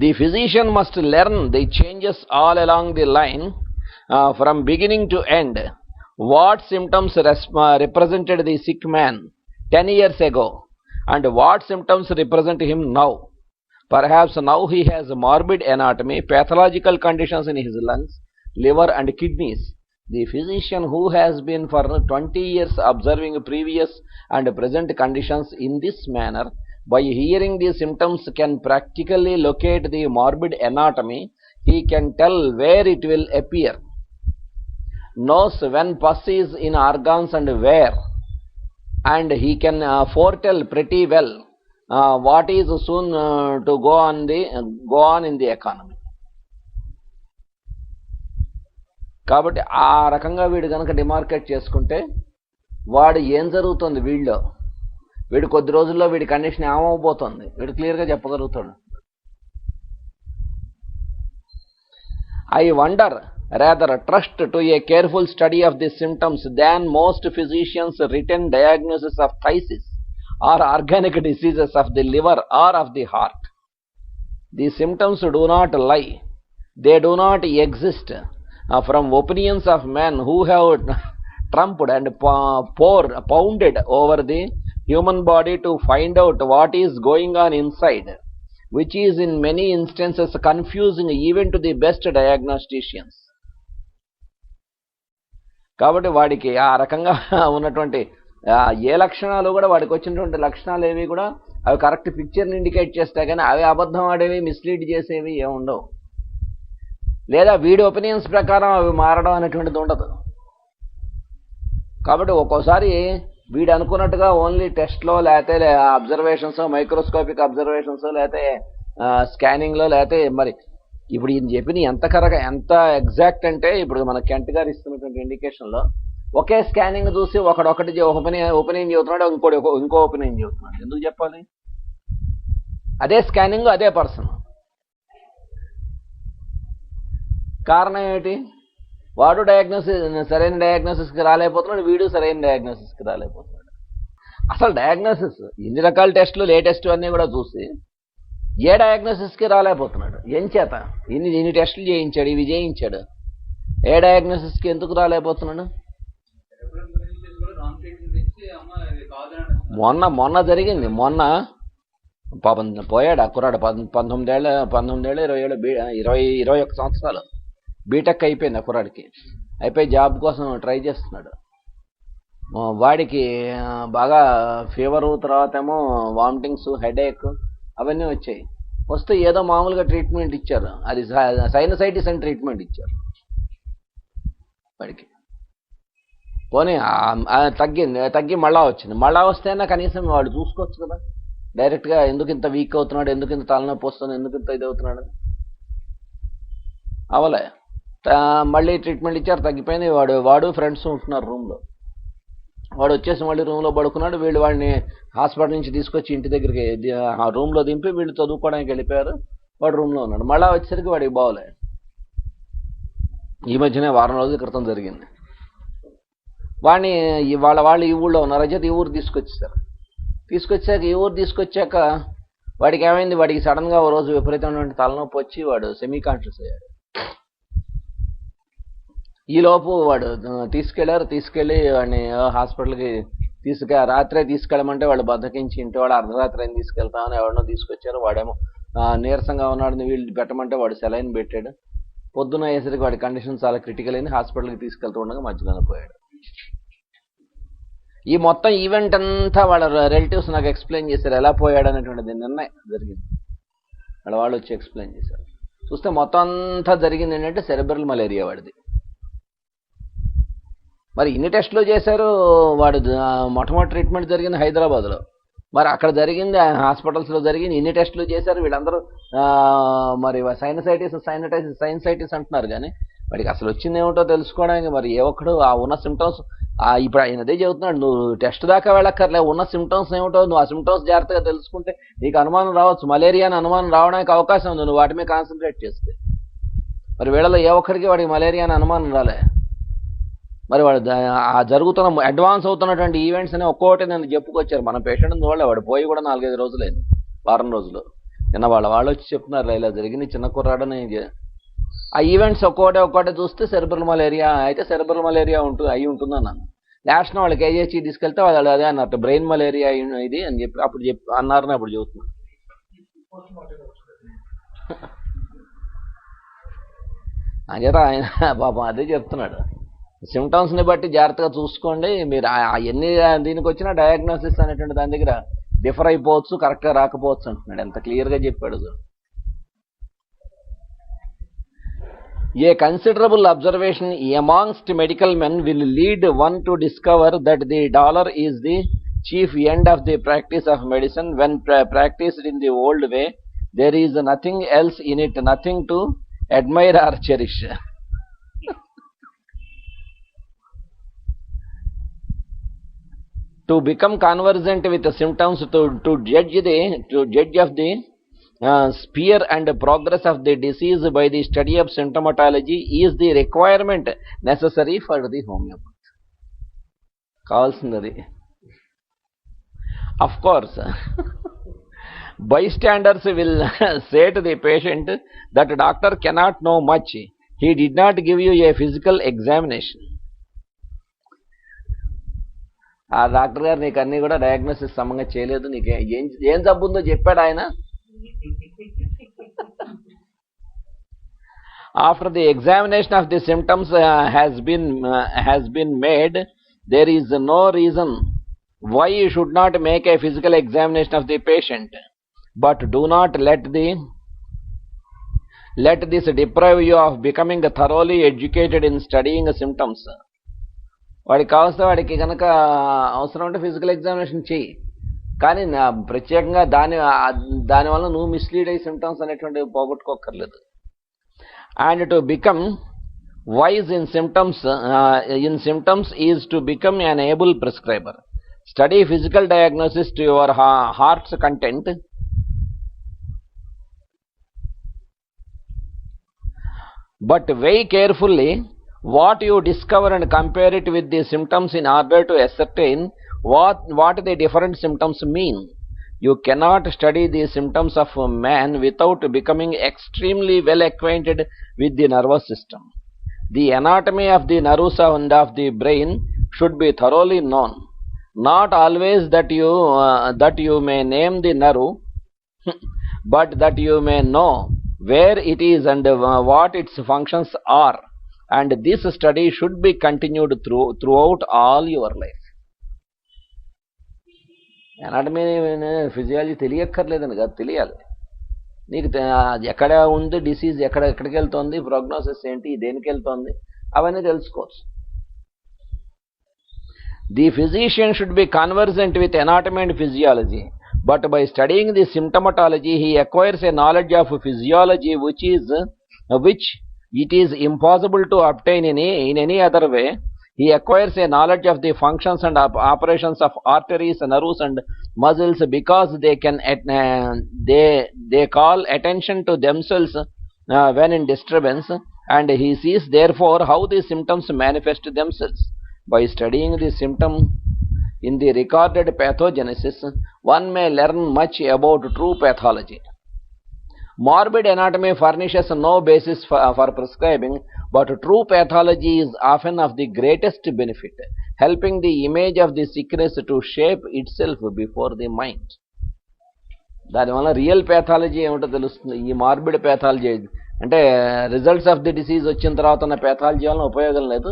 C: The physician must learn the changes all along the line from beginning to end. What symptoms represented the sick man 10 years ago and what symptoms represent him now. Perhaps now he has morbid anatomy, pathological conditions in his lungs, liver and kidneys. The physician who has been for 20 years observing previous and present conditions in this manner, by hearing the symptoms can practically locate the morbid anatomy. He can tell where it will appear, knows when pus is in organs and where, and he can foretell pretty well what is soon to go on in the economy. కాబట్టి ఆ రకంగా వీడు కనుక demarcate చేసుకుంటే వాడు ఏం జరుగుతుంది వీడు కొద్ది రోజుల్లో వీడి కండిషన్ ఏమవబోతుంది వీడు క్లియర్గా చెప్పగలుగుతాడు. I wonder rather trust to a careful study of the symptoms than most physicians' written diagnosis of phthisis or organic diseases of the liver or of the heart. The symptoms do not lie. They do not exist from opinions of men who have trumped and pounded over the human body to find out what is going on inside, which is in many instances confusing even to the best diagnosticians. కాబట్టి వాడికి ఆ రకంగా ఉన్నటువంటి ఏ లక్షణాలు కూడా వాడికి వచ్చినటువంటి లక్షణాలు ఏవి కూడా అవి కరెక్ట్ పిక్చర్ని ఇండికేట్ చేస్తాయి, కానీ అవి అబద్ధం ఆడేవి మిస్లీడ్ చేసేవి ఏముండవు. లేదా వీడి ఒపీనియన్స్ ప్రకారం అవి మారడం అనేటువంటిది ఉండదు. కాబట్టి ఒక్కోసారి వీడు అనుకున్నట్టుగా ఓన్లీ టెస్ట్లో లేకపోతే అబ్జర్వేషన్స్, మైక్రోస్కోపిక్ అబ్జర్వేషన్స్, లేకపోతే స్కానింగ్లో, లేకపోతే మరి ఇప్పుడు ఈయన చెప్పిన ఎంత ఎగ్జాక్ట్ అంటే ఇప్పుడు మన కెంట్ గారు ఇస్తున్నటువంటి ఇండికేషన్లో ఒకే స్కానింగ్ చూసి ఒకటి ఒపీనియన్ చెబుతున్నాడు, ఇంకో ఒపీనియన్ చెబుతున్నాడు. ఎందుకు చెప్పాలి? అదే స్కానింగ్, అదే పర్సన్. కారణం ఏమిటి? వాడు సరైన డయాగ్నోసిస్కి రాలేకపోతున్నాడు, వీడు సరైన డయాగ్నోసిస్కి రాలేకపోతున్నాడు. అసలు డయాగ్నోసిస్ ఎన్ని రకాల టెస్టులు, లేటెస్ట్ అన్నీ కూడా చూసి ఏ డయాగ్నోసిస్కి రాలేకపోతున్నాడు? ఏం చేత? ఇన్ని టెస్టులు చేయించాడు, ఇవి చేయించాడు, ఏ డయాగ్నోసిస్కి ఎందుకు రాలేకపోతున్నాడు? మొన్న జరిగింది. మొన్న పాపం పోయాడు అక్కురాడు, 19 ఏళ్ళు 21 సంవత్సరాలు బీటెక్ అయిపోయింది ఆ కుర్రాడికి. అయిపోయి జాబ్ కోసం ట్రై చేస్తున్నాడు. వాడికి బాగా ఫీవరు, తర్వాత ఏమో వామిటింగ్స్, హెడేక్ అవన్నీ వచ్చాయి. వస్తే ఏదో మామూలుగా ట్రీట్మెంట్ ఇచ్చారు, అది సైనసైటిస్ అని ట్రీట్మెంట్ ఇచ్చారు వాడికి. పోనీ తగ్గి మళ్ళా వచ్చింది. మళ్ళా వస్తేనా కనీసం వాడు చూసుకోవచ్చు కదా డైరెక్ట్గా, ఎందుకు ఇంత వీక్ అవుతున్నాడు, ఎందుకు ఇంత తలనొప్పి వస్తుంది, ఎందుకు ఇంత ఇది అవుతున్నాడు. అవలే మళ్ళీ ట్రీట్మెంట్ ఇచ్చారు, తగ్గిపోయింది. వాడు ఫ్రెండ్స్ ఉంటున్నారు రూమ్లో. వాడు వచ్చేసి మళ్ళీ రూమ్లో పడుకున్నాడు. వీళ్ళు వాడిని హాస్పిటల్ నుంచి తీసుకొచ్చి ఇంటి దగ్గరికి ఆ రూమ్లో దింపి వీళ్ళు చదువుకోవడానికి వెళ్ళిపోయారు. వాడు రూమ్లో ఉన్నాడు. మళ్ళీ వచ్చేసరికి వాడికి బాగోలే. ఈ మధ్యనే వారం రోజుల క్రితం జరిగింది. వాడిని వాళ్ళు ఈ ఊళ్ళో ఉన్నారు, అయితే ఈ ఊరు తీసుకొచ్చాక వాడికి ఏమైంది, వాడికి సడన్గా ఓ రోజు విపరీతమైన తలనొప్పి వచ్చి వాడు సెమీ కాన్షియస్ అయ్యాడు. ఈలోపు వాడు తీసుకెళ్ళి వాడిని హాస్పిటల్కి రాత్రే తీసుకెళ్ళమంటే వాళ్ళు బద్దకించి ఇంటి వాడు అర్ధరాత్రి అయిన తీసుకెళ్తామని ఎవరినో తీసుకొచ్చారు. వాడేమో నీరసంగా ఉన్నాడు, వీళ్ళు పెట్టమంటే వాడు సెలైన్ పెట్టాడు. పొద్దున అయ్యేసరికి వాడి కండిషన్ చాలా క్రిటికల్ అయింది. హాస్పిటల్కి తీసుకెళ్తూ ఉండగా మధ్యలోనే పోయాడు. ఈ మొత్తం ఈవెంట్ అంతా వాళ్ళ రిలేటివ్స్ నాకు ఎక్స్ప్లెయిన్ చేశారు, ఎలా పోయాడు అనేటువంటిది నిన్నే జరిగింది. వాళ్ళు వచ్చి ఎక్స్ప్లెయిన్ చేశారు. చూస్తే మొత్తం అంతా జరిగింది ఏంటంటే సెరెబ్రల్ మలేరియా వాడిది. మరి ఇన్ని టెస్టులు చేశారు. వాడు మొట్టమొదటి ట్రీట్మెంట్ జరిగింది హైదరాబాద్లో, మరి అక్కడ జరిగింది హాస్పిటల్స్లో జరిగింది. ఇన్ని టెస్టులు చేశారు వీళ్ళందరూ. మరి సైనసైటిస్ అంటున్నారు, కానీ వాడికి అసలు వచ్చింది ఏమిటో తెలుసుకోవడానికి మరి ఏ ఒక్కడు ఆ ఉన్న సిమ్టమ్స్ ఇప్పుడు ఆయన అదే చెబుతున్నాడు, నువ్వు టెస్ట్ దాకా వెళ్ళక్కర్లే, ఉన్న సిమ్టమ్స్ ఏమిటో నువ్వు ఆ సిమ్టమ్స్ జాగ్రత్తగా తెలుసుకుంటే నీకు అనుమానం రావచ్చు, మలేరియా అని అనుమానం రావడానికి అవకాశం ఉంది నువ్వు వాటి మీద కాన్సన్ట్రేట్ చేస్తే. మరి వీళ్ళలో ఏ ఒక్కడికి వాడికి మలేరియా అని అనుమానం రాలే. మరి వాడు ఆ జరుగుతున్న అడ్వాన్స్ అవుతున్నటువంటి ఈవెంట్స్ అని ఒక్కొక్కటి నేను చెప్పుకొచ్చారు. మన పేషెంట్ వాళ్ళే, వాడు పోయి కూడా 4-5 రోజులైంది, వారం రోజులు. నిన్న వాళ్ళు వచ్చి చెప్తున్నారు ఇలా జరిగింది చిన్న కుర్రాడని. ఆ ఈవెంట్స్ ఒక్కొక్కటి చూస్తే సెరిబ్రల్ మలేరియా అయితే సెరిబ్రల్ మలేరియా అయి ఉంటుందన్నాను. లాస్ట్ వాళ్ళకి కేజీహెచ్కి తీసుకెళ్తే వాళ్ళు అదే అన్నట్టు బ్రెయిన్ మలేరియా ఇది అని చెప్పి అప్పుడు అన్నారని అప్పుడు చెబుతున్నాను. అంచేత ఆయన పాపం అదే చెప్తున్నాడు, సిమ్టమ్స్ని బట్టి జాగ్రత్తగా చూసుకోండి మీరు. ఎన్ని దీనికి వచ్చినా డయాగ్నోసిస్ అనేటువంటి దాని దగ్గర డిఫర్ అయిపోవచ్చు, కరెక్ట్గా రాకపోవచ్చు అంటున్నాడు. ఎంత క్లియర్గా చెప్పాడు. A considerable observation amongst medical men will lead one to discover that the dollar is the chief end of the practice of medicine. When practiced in the old way, there is nothing else in it, nothing to admire or cherish. To become conversant with the symptoms, to judge of the sphere and progress of the disease by the study of symptomatology is the requirement necessary for the homeopath. కావాల్సినది. Of course, bystanders will say to the patient that doctor cannot know much. He did not give you a physical examination. ఆ doctor గారు నీకు అన్ని కూడా diagnosis సమంగా చేయలేదు, నీకు ఏం జబ్బు ఉందో చెప్పాడు ఆయన. After the examination of the symptoms has been made, there is no reason why you should not make a physical examination of the patient. But do not let this deprive you of becoming thoroughly educated in studying symptoms. వాడికి కావస్తే వాడికి కనుక అవసరం ఉంటే physical examination చెయ్యి, కానీ ప్రత్యేకంగా దానివల్ల నువ్వు మిస్లీడ్ అయ్యి సిమ్టమ్స్ అనేటువంటి పోగొట్టుకోకర్లేదు. And to become wise in symptoms is to become an able prescriber. Study physical diagnosis to your heart's content, but weigh carefully what you discover and compare it with the symptoms in order to ascertain what the different symptoms mean. You cannot study the symptoms of a man without becoming extremely well acquainted with the nervous system. The anatomy of the nerves and of the brain should be thoroughly known. Not always that you may name the nerve, but that you may know where it is and what its functions are. And this study should be continued throughout all your life. Anatomy physiology తెలియక్కర్లేదని కాదు, తెలియాలి. నీకు ఎక్కడ ఉంది disease, ఎక్కడికి వెళ్తోంది, prognosis ఏంటి, దేనికి వెళ్తోంది, అవన్నీ తెలుసుకోవచ్చు. The physician should be conversant with anatomy and physiology, but by studying the symptomatology he acquires a knowledge of physiology which it is impossible to obtain in any other way. He acquires a knowledge of the functions and operations of arteries, nerves and muscles because they call attention to themselves when in disturbance, and he sees therefore how the symptoms manifest themselves. By studying the symptom in the recorded pathogenesis, one may learn much about true pathology. Morbid anatomy furnishes no basis for prescribing, but true pathology is often of the greatest benefit, helping the image of the sickness to shape itself before the mind. దానివల్ల real pathology ఏమిటో తెలుస్తుంది. ఈ morbid pathology అంటే results of the disease వచ్చిన తర్వాత ఉన్న pathology వలన ఉపయోగం లేదు,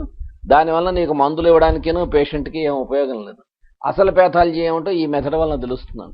C: దానివల్ల నీకు మందులు ఇవ్వడానికిను పేషెంట్కి ఏం ఉపయోగం లేదు. అసలు ప్యాథాలజీ ఏమిటో ఈ మెథడ్ వలన తెలుస్తున్నాను.